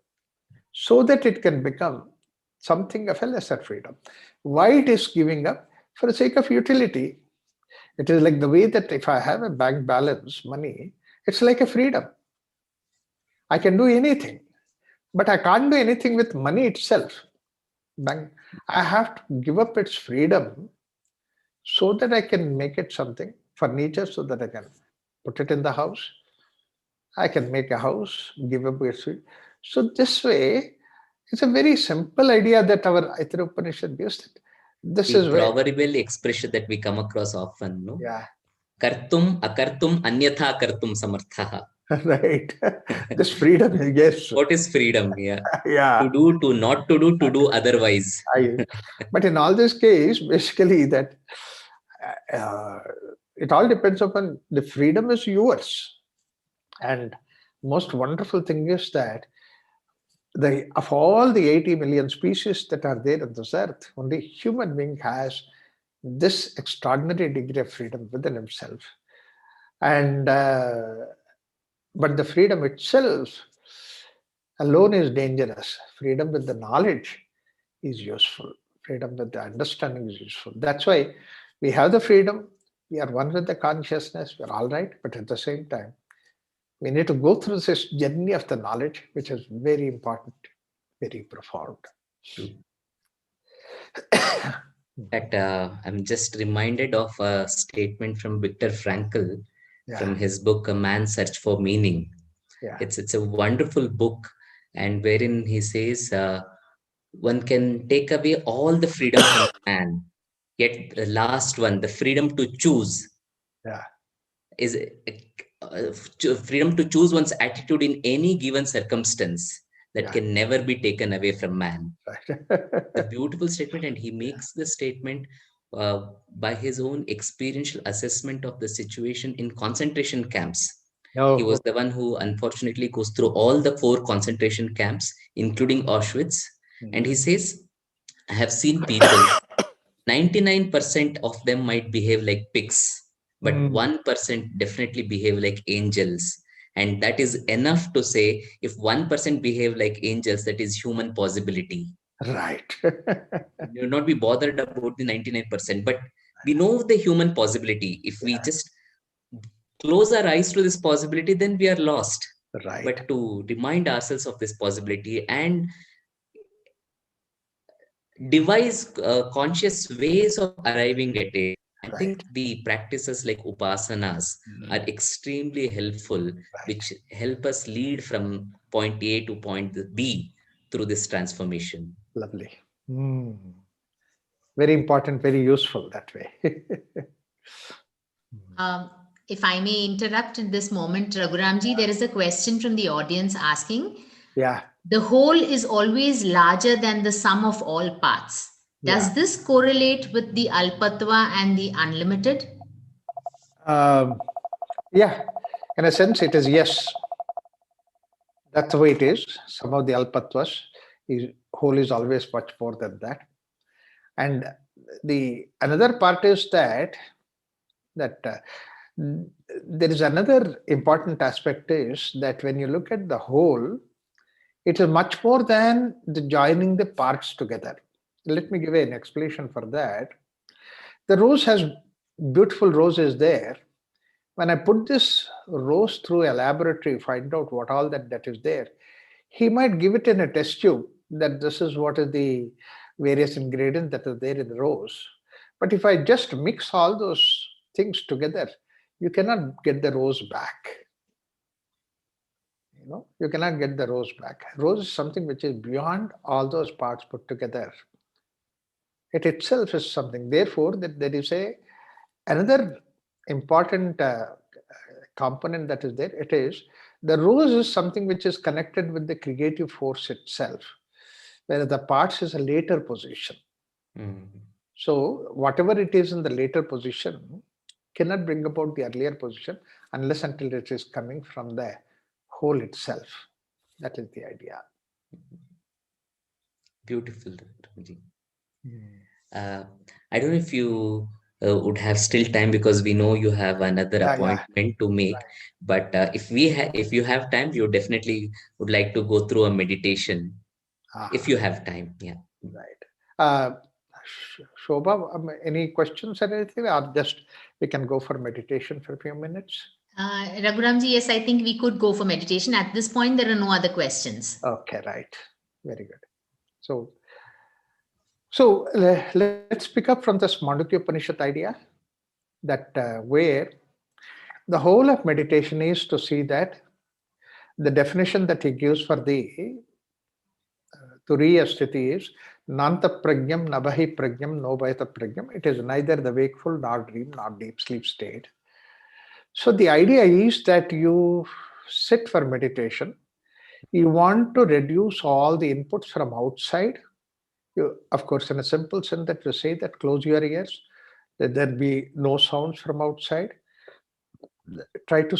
so that it can become something of a lesser freedom. Why it is giving up? For the sake of utility. It is like the way that if I have a bank balance, money, it's like a freedom. I can do anything, but I can't do anything with money itself. Bank, I have to give up its freedom so that I can make it something, furniture, so that I can put it in the house. I can make a house, give up its freedom. So this way, it's a very simple idea that our Aitara Upanishad gives. That this is The where, proverbial expression that we come across often, no? yeah, Kartum akartum anyatha kartum samarthaha. right. This freedom, yes, What is freedom? Yeah. yeah. To do, to not to do otherwise. But in all this case, basically that uh, it all depends upon the freedom is yours. And most wonderful thing is that of all the 80 million species that are there on this earth, only human being has this extraordinary degree of freedom within himself. And but the freedom itself alone is dangerous. Freedom with the knowledge is useful. Freedom with the understanding is useful. That's why we have the freedom. We are one with the consciousness. We're all right. But at the same time, we need to go through this journey of the knowledge, which is very important, very profound. In fact, I'm just reminded of a statement from Viktor Frankl from his book A Man's Search for Meaning. Yeah. It's a wonderful book, and wherein he says one can take away all the freedom from man, yet the last one, the freedom to choose, is freedom to choose one's attitude in any given circumstance that can never be taken away from man. It's a beautiful statement, and he makes the statement by his own experiential assessment of the situation in concentration camps. He was the one who unfortunately goes through all the 4 concentration camps, including Auschwitz. And he says, I have seen people, 99% of them might behave like pigs, but 1% definitely behave like angels. And that is enough to say, if 1% behave like angels, that is human possibility. Right. We will not be bothered about the 99%, but we know the human possibility. If we just close our eyes to this possibility, then we are lost. Right. But to remind ourselves of this possibility and devise conscious ways of arriving at it. I Right. think the practices like Upasanas are extremely helpful, Right. which help us lead from point A to point B through this transformation. Lovely. Mm. Very important, very useful that way. If I may interrupt in this moment, Raghuramji, there is a question from the audience asking, Yeah. the whole is always larger than the sum of all parts. Yeah. Does this correlate with the Alpatva and the unlimited? Um, yeah. In a sense, it is yes. That's the way it is. Some of the Alpatwas, is whole is always much more than that. And the another part is that there is another important aspect is that when you look at the whole, it is much more than the joining the parts together. Let me give you an explanation for that. The rose has beautiful roses there. When I put this rose through a laboratory, find out what all that is there, he might give it in a test tube that this is what is the various ingredients that are there in the rose. But if I just mix all those things together, you cannot get the rose back. You cannot get the rose back. Rose is something which is beyond all those parts put together. It itself is something. Therefore, that there is another important component that is there. It is the rose is something which is connected with the creative force itself, whereas the parts is a later position. Mm. So whatever it is in the later position cannot bring about the earlier position unless until it is coming from the whole itself. That is the idea. Beautiful, Ramji. Mm. I don't know if you would have still time because we know you have another Yeah, yeah. appointment to make. But if you have time, you definitely would like to go through a meditation. If you have time, yeah. Right. Uh, Shobha, any questions or anything? Or just we can go for meditation for a few minutes? Raghuramji, yes, I think we could go for meditation. At this point, there are no other questions. Okay, right. Very good. So let's pick up from this Mandukya Upanishad idea that where the whole of meditation is to see that the definition that he gives for the Turiya State is Nanta Pragyam, Nabahi Pragyam, Nobhayata Pragyam. It is neither the wakeful nor dream nor deep sleep state. So the idea is that you sit for meditation. You want to reduce all the inputs from outside. You, of course, in a simple sense that you say that close your ears, that there be no sounds from outside. Try to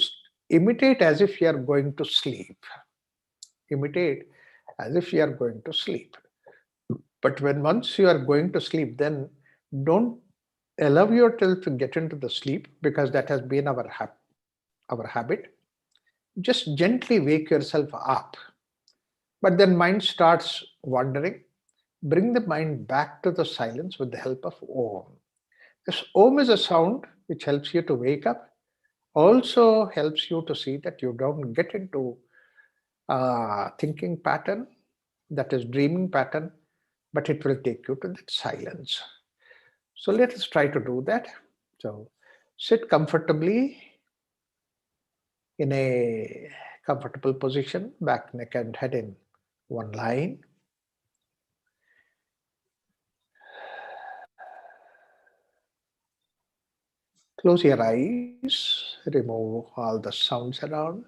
imitate as if you are going to sleep. Imitate as if you are going to sleep. But when once you are going to sleep, then don't allow yourself to get into the sleep because that has been our habit. Just gently wake yourself up. But then mind starts wandering. Bring the mind back to the silence with the help of Om. This Om is a sound which helps you to wake up, also helps you to see that you don't get into thinking pattern, that is dreaming pattern, but it will take you to that silence. So let us try to do that. So sit comfortably in a comfortable position, back, neck, and head in one line. Close your eyes, remove all the sounds around.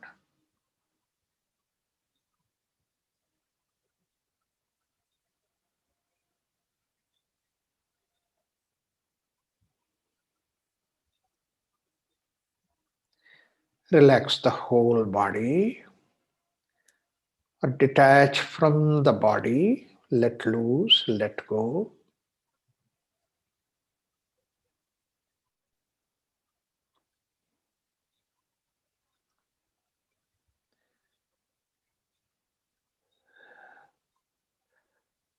Relax the whole body or detach from the body, let loose, let go.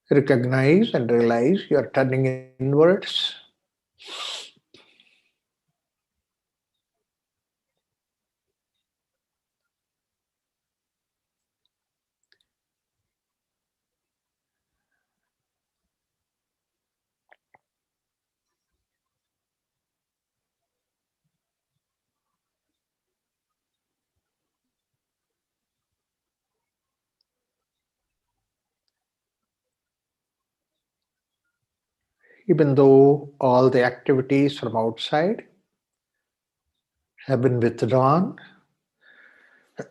Recognize and realize you are turning inwards. Even though all the activities from outside have been withdrawn,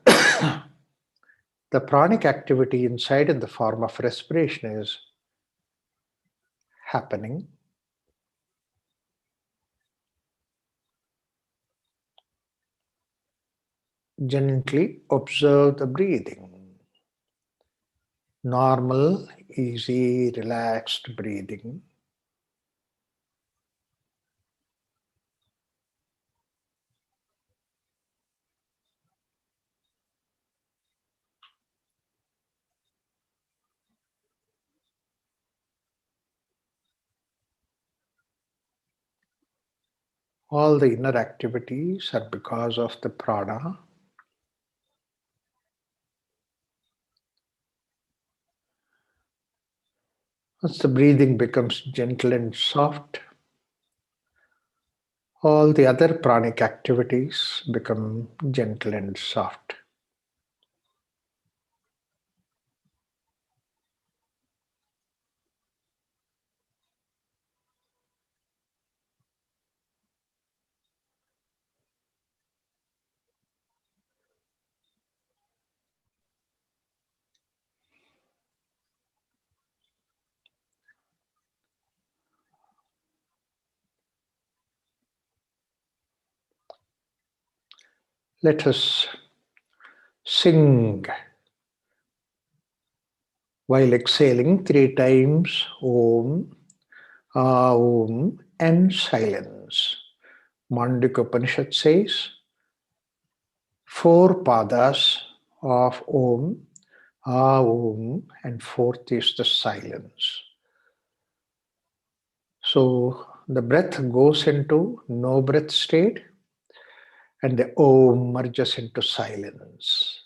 the pranic activity inside in the form of respiration is happening. Gently observe the breathing. Normal, easy, relaxed breathing. All the inner activities are because of the prana. Once the breathing becomes gentle and soft, all the other pranic activities become gentle and soft. Let us sing while exhaling 3 times Om, Aum, and silence. Mandukya Upanishad says 4 padas of Om, Aum, and fourth is the silence. So the breath goes into no breath state and the Om merges into silence.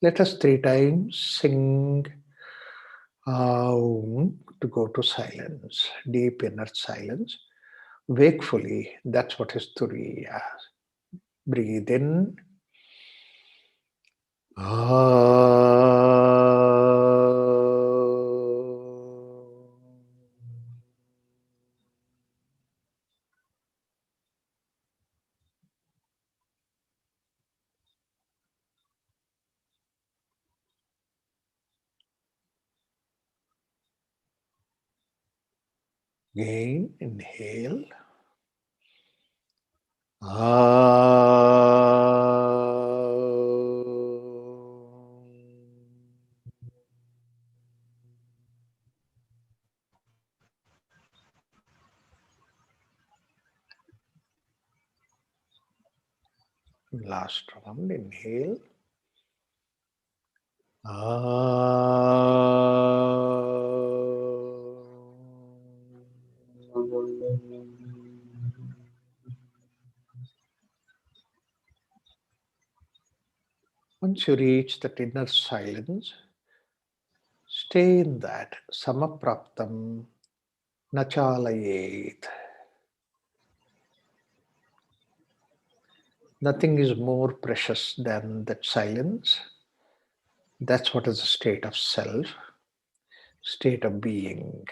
Let us 3 times sing Aum to go to silence, deep inner silence. Wakefully, that's what is Turiya. Breathe in. Again, inhale. Last round, inhale. Once you reach that inner silence, stay in that samapraptam nachalayet. Nothing is more precious than that silence. That's what is a state of self, state of being.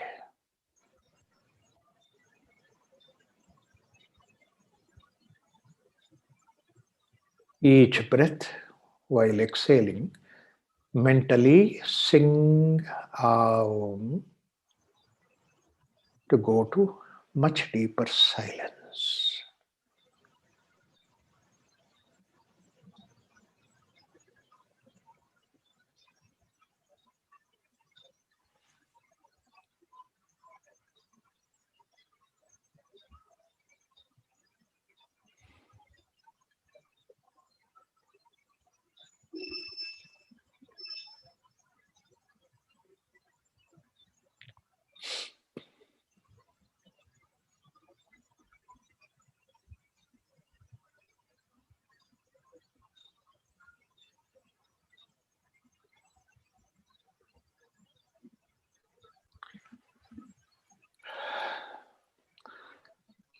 Each breath, while exhaling, mentally sing Aum to go to much deeper silence.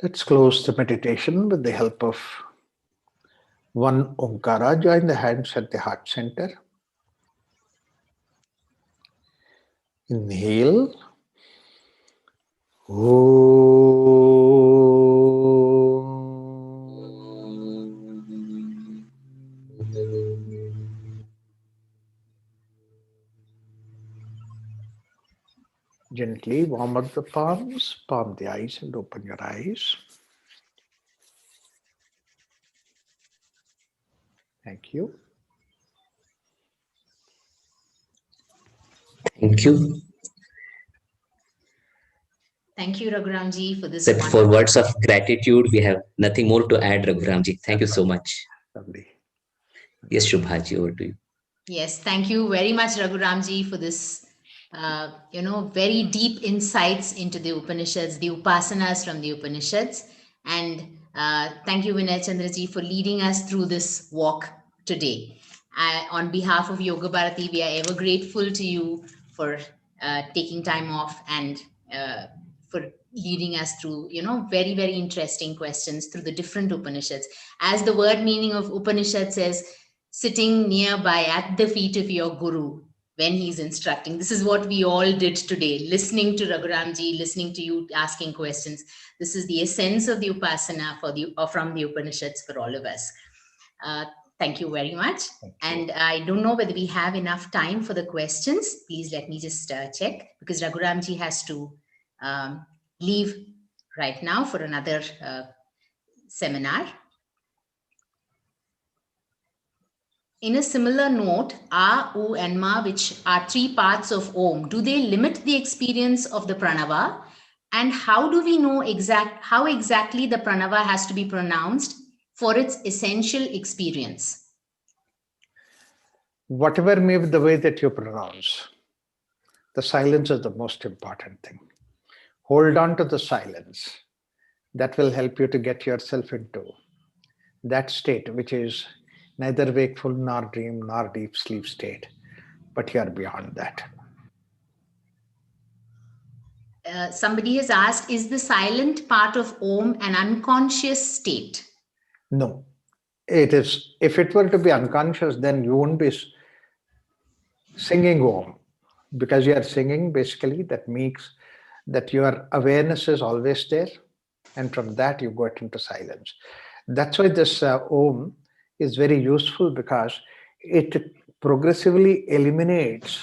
Let's close the meditation with the help of one Omkara. Join the hands at the heart center. Inhale. Gently warm up the palms, palm the eyes, and open your eyes. Thank you. Thank you. Thank you, Raghuramji, for this Except for words of gratitude, we have nothing more to add, Raghuramji. Thank you so much. Lovely. Yes, Shubhaji, over to you. Yes, thank you very much, Raghuramji, for this, very deep insights into the Upanishads, the Upasanas from the Upanishads. And thank you, Vinayachandraji, for leading us through this walk today. On behalf of Yogabharati, we are ever grateful to you for taking time off and for leading us through, very, very interesting questions through the different Upanishads. As the word meaning of Upanishad says, sitting nearby at the feet of your guru when he's instructing. This is what we all did today, listening to Raghuramji, listening to you asking questions. This is the essence of the Upasana from the Upanishads for all of us. Thank you very much. And I don't know whether we have enough time for the questions. Please let me just check, because Raghuramji has to leave right now for another seminar. In a similar note, A, U, and Ma, which are three parts of Om, do they limit the experience of the pranava? And how do we know how exactly the pranava has to be pronounced for its essential experience? Whatever may be the way that you pronounce, the silence is the most important thing. Hold on to the silence. That will help you to get yourself into that state, which is neither wakeful nor dream nor deep sleep state, but you are beyond that. Somebody has asked, is the silent part of Om an unconscious state? No, it is. If it were to be unconscious, then you won't be singing Om, because you are singing. Basically, that means that your awareness is always there, and from that you go into silence. That's why this Om is very useful, because it progressively eliminates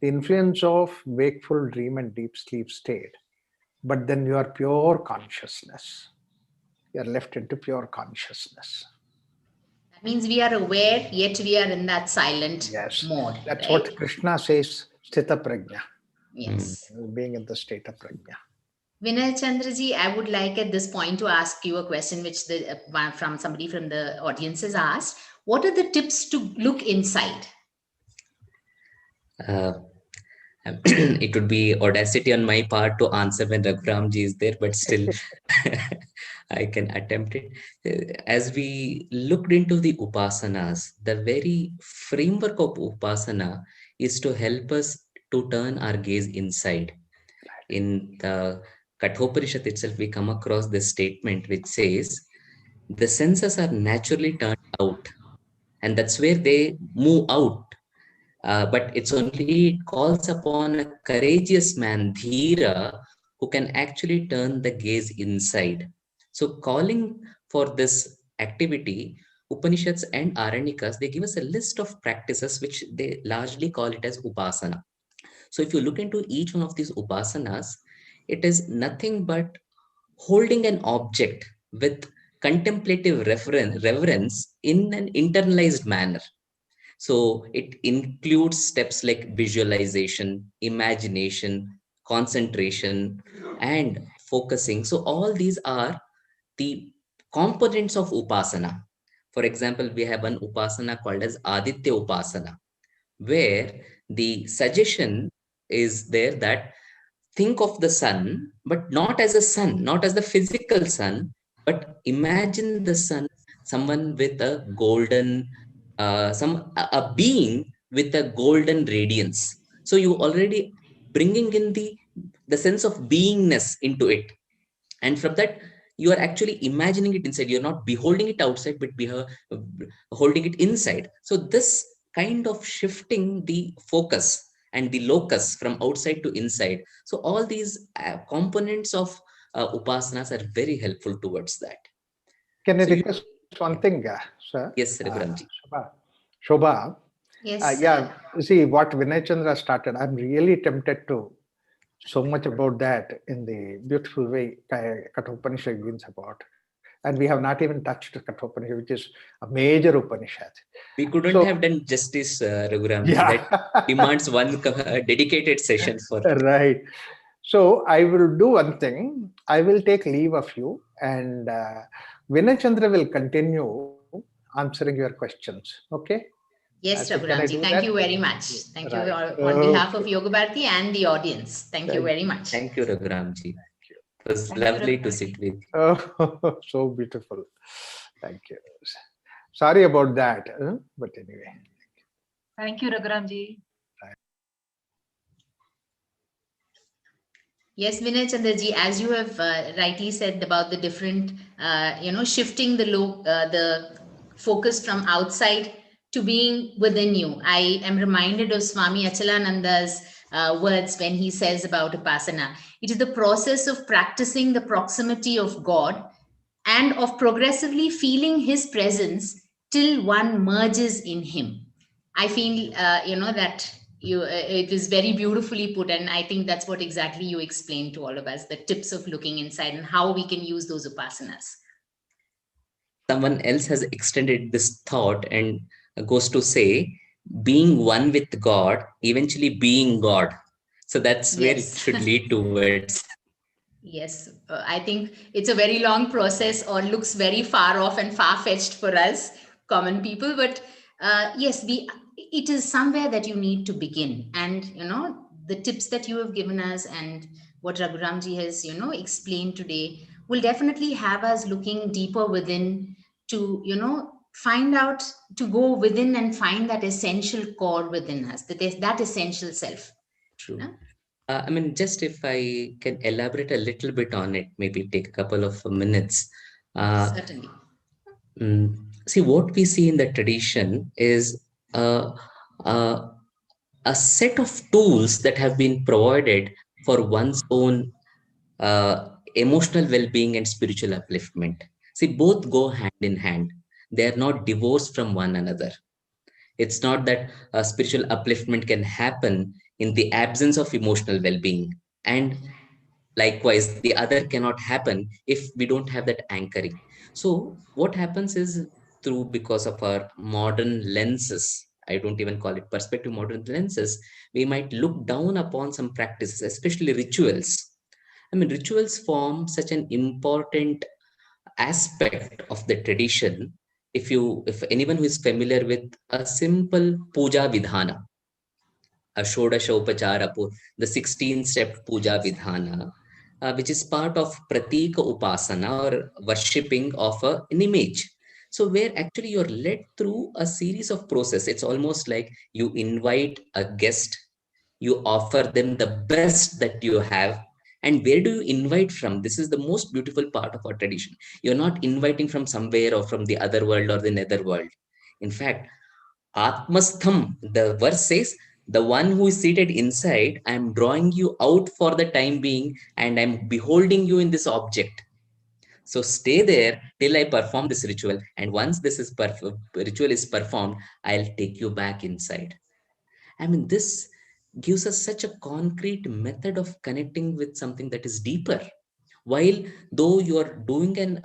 the influence of wakeful dream and deep sleep state. But then you are pure consciousness. You are left into pure consciousness. That means we are aware, yet we are in that silent mode. That's right? what Krishna says, sthita prajna. Yes. Being in the state of prajna. Vinayachandraji, I would like at this point to ask you a question which from somebody from the audience has asked. What are the tips to look inside? It would be audacity on my part to answer when Raghuramji is there, but still I can attempt it. As we looked into the Upasanas, the very framework of Upasana is to help us to turn our gaze inside. In the Kathoparishad itself, we come across this statement which says, the senses are naturally turned out, and that's where they move out. But it's only it calls upon a courageous man, Dhira, who can actually turn the gaze inside. So calling for this activity, Upanishads and Aranyakas, they give us a list of practices which they largely call it as Upasana. So if you look into each one of these Upasanas, it is nothing but holding an object with contemplative reverence in an internalized manner. So it includes steps like visualization, imagination, concentration, and focusing. So all these are the components of Upasana. For example, we have an Upasana called as Aditya Upasana, where the suggestion is there that think of the sun, but not as a sun, not as the physical sun, but imagine the sun, someone with a golden, a being with a golden radiance. So you already bringing in the sense of beingness into it, and from that you are actually imagining it inside. You're not beholding it outside, but holding it inside. So this kind of shifting the focus and the locus from outside to inside. So all these components of upasanas are very helpful towards that. Can I So request one thing, sir? yes, Raghuramji. Shobha, Yes. yeah, see what Vinayachandra started. I'm really tempted to so much about that in the beautiful way Kathopanishad begins about. And we have not even touched Kathopanishad, which is a major Upanishad. We couldn't So, have done justice, Raghuramji. yeah, That demands one dedicated session for it. right. So I will do one thing. I will take leave of you, and Vinayachandra will continue answering your questions. Okay? Yes, So can I Raghuramji. do Thank that? you very much. Thank you Right. on behalf of Okay. Yogabharati and the audience. Thank you Thank very you. much. Thank you, Raghuramji. It was Thank you, lovely to Raghuramji. sit with you. Oh, so beautiful. Thank you. Sorry about that, but anyway. Thank you, Raghuramji. Yes, Vinay Chandraji, as you have rightly said about the different, shifting the focus from outside to being within you. I am reminded of Swami Achalananda's words when he says about Upasana. It is the process of practicing the proximity of God and of progressively feeling his presence till one merges in him. I feel, that it is very beautifully put, and I think that's what exactly you explained to all of us, the tips of looking inside and how we can use those upasanas. Someone else has extended this thought and goes to say, being one with God, eventually being God. So that's where it Yes. should lead towards. Yes, I think it's a very long process or looks very far off and far-fetched for us common people, but yes, it is somewhere that you need to begin. And the tips that you have given us and what Raghuramji has explained today will definitely have us looking deeper within to find out, to go within and find that essential core within us, that essential self. True. No? I mean, just if I can elaborate a little bit on it, maybe take a couple of minutes. Certainly. See, what we see in the tradition is uh, uh, a set of tools that have been provided for one's own emotional well-being and spiritual upliftment. See, both go hand in hand. They are not divorced from one another. It's not that spiritual upliftment can happen in the absence of emotional well-being, and likewise the other cannot happen if we don't have that anchoring. So what happens is, through because of our modern lenses, I don't even call it perspective, modern lenses, we might look down upon some practices, especially rituals. I mean, rituals form such an important aspect of the tradition. If anyone who is familiar with a simple puja vidhana, a Shodasha Upachara, the 16-step puja vidhana, which is part of Pratika Upasana or worshipping of an image. So where actually you're led through a series of process. It's almost like you invite a guest, you offer them the best that you have. And where do you invite from? This is the most beautiful part of our tradition. You're not inviting from somewhere or from the other world or the nether world. In fact, Atmastham, the verse says, the one who is seated inside, I am drawing you out for the time being and I'm beholding you in this object. So stay there till I perform this ritual. And once ritual is performed, I'll take you back inside. I mean, this gives us such a concrete method of connecting with something that is deeper. While though you are doing an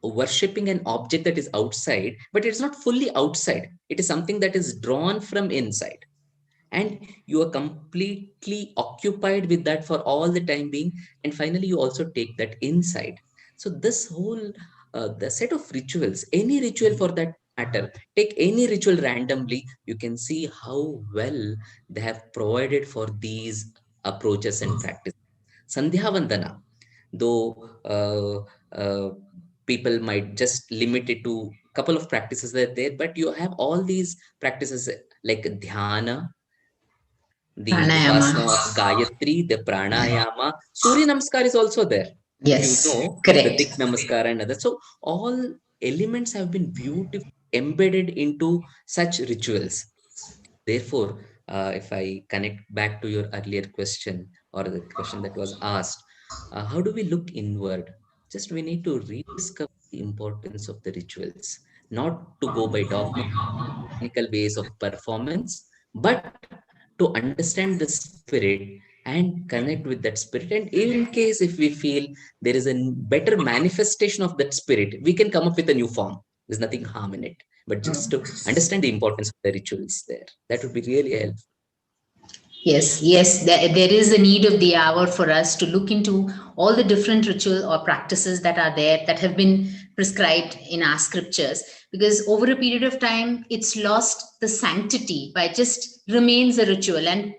worshipping an object that is outside, but it's not fully outside. It is something that is drawn from inside. And you are completely occupied with that for all the time being. And finally, you also take that inside. So this whole, the set of rituals, any ritual for that matter, take any ritual randomly, you can see how well they have provided for these approaches and practices. Sandhya Vandana, though people might just limit it to a couple of practices that are there, but you have all these practices like dhyana, the Pranayama. upasana of Gayatri, the pranayama. Surya Namaskar is also there. If you Yes, know the correct. Dik Namaskar and others. So all elements have been beautifully embedded into such rituals. Therefore, if I connect back to your earlier question or the question that was asked, how do we look inward? Just we need to rediscover the importance of the rituals, not to go by dogma, technical ways of performance, but to understand the spirit and connect with that spirit. And in case if we feel there is a better manifestation of that spirit, we can come up with a new form. There's nothing harm in it. But just to understand the importance of the rituals there, that would be really helpful. Yes, yes, there is a need of the hour for us to look into all the different ritual or practices that are there that have been prescribed in our scriptures, because over a period of time it's lost the sanctity by just remains a ritual, and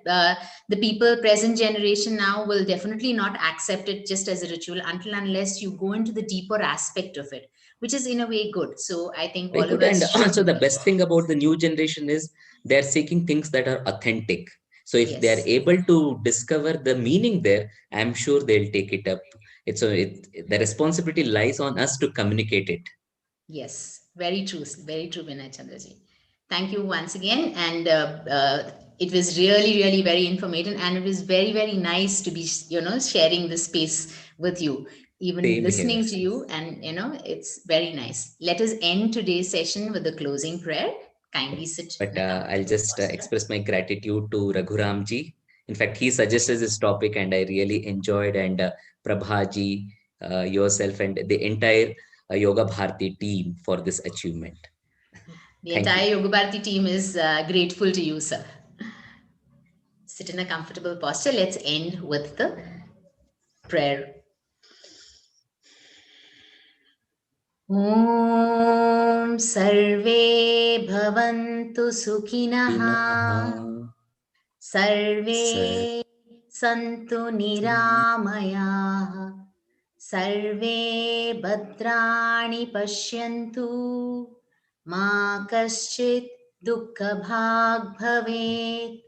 the people present generation now will definitely not accept it just as a ritual until unless you go into the deeper aspect of it, which is in a way good. So I think Very all of good. And us should. also the best thing about the new generation is they're seeking things that are authentic. So if they are Yes. able to discover the meaning there, I'm sure they'll take it up. The responsibility lies on us to communicate it. Yes, very true, Vinayachandraji. Thank you once again, and it was really, really very informative, and it was very, very nice to be, sharing this space with you, even Same here. listening to you, and it's very nice. Let us end today's session with a closing prayer. Kindly sit But in a I'll comfortable just posture. express my gratitude to Raghuramji. In fact, he suggested this topic and I really enjoyed. And Prabhaji, yourself, and the entire Yogabharati team for this achievement. The Thank you. entire Yogabharati team is grateful to you, sir. Sit in a comfortable posture. Let's end with the prayer. ॐ सर्वे भवन्तु सुखिनः, सर्वे सन्तु निरामयाः, सर्वे भद्राणि पश्यन्तु, मा कश्चित् दुःखभाग् भवेत्।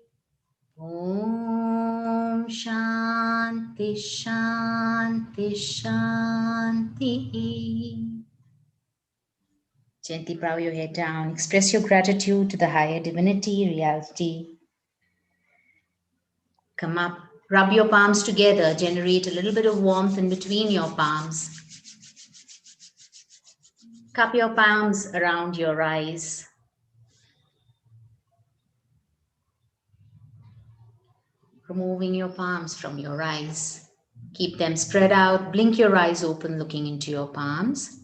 ॐ शान्ति शान्ति शान्तिः। Gently bow your head down. Express your gratitude to the higher divinity, reality. Come up, rub your palms together, generate a little bit of warmth in between your palms. Cup your palms around your eyes. Removing your palms from your eyes. Keep them spread out. Blink your eyes open, looking into your palms.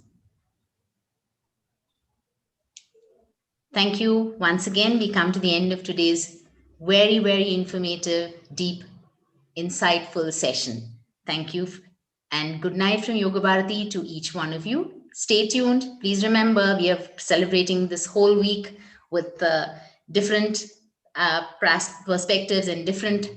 Thank you. Once again, we come to the end of today's very, very informative, deep, insightful session. Thank you. And good night from Yogabharati to each one of you. Stay tuned. Please remember, we are celebrating this whole week with different perspectives and different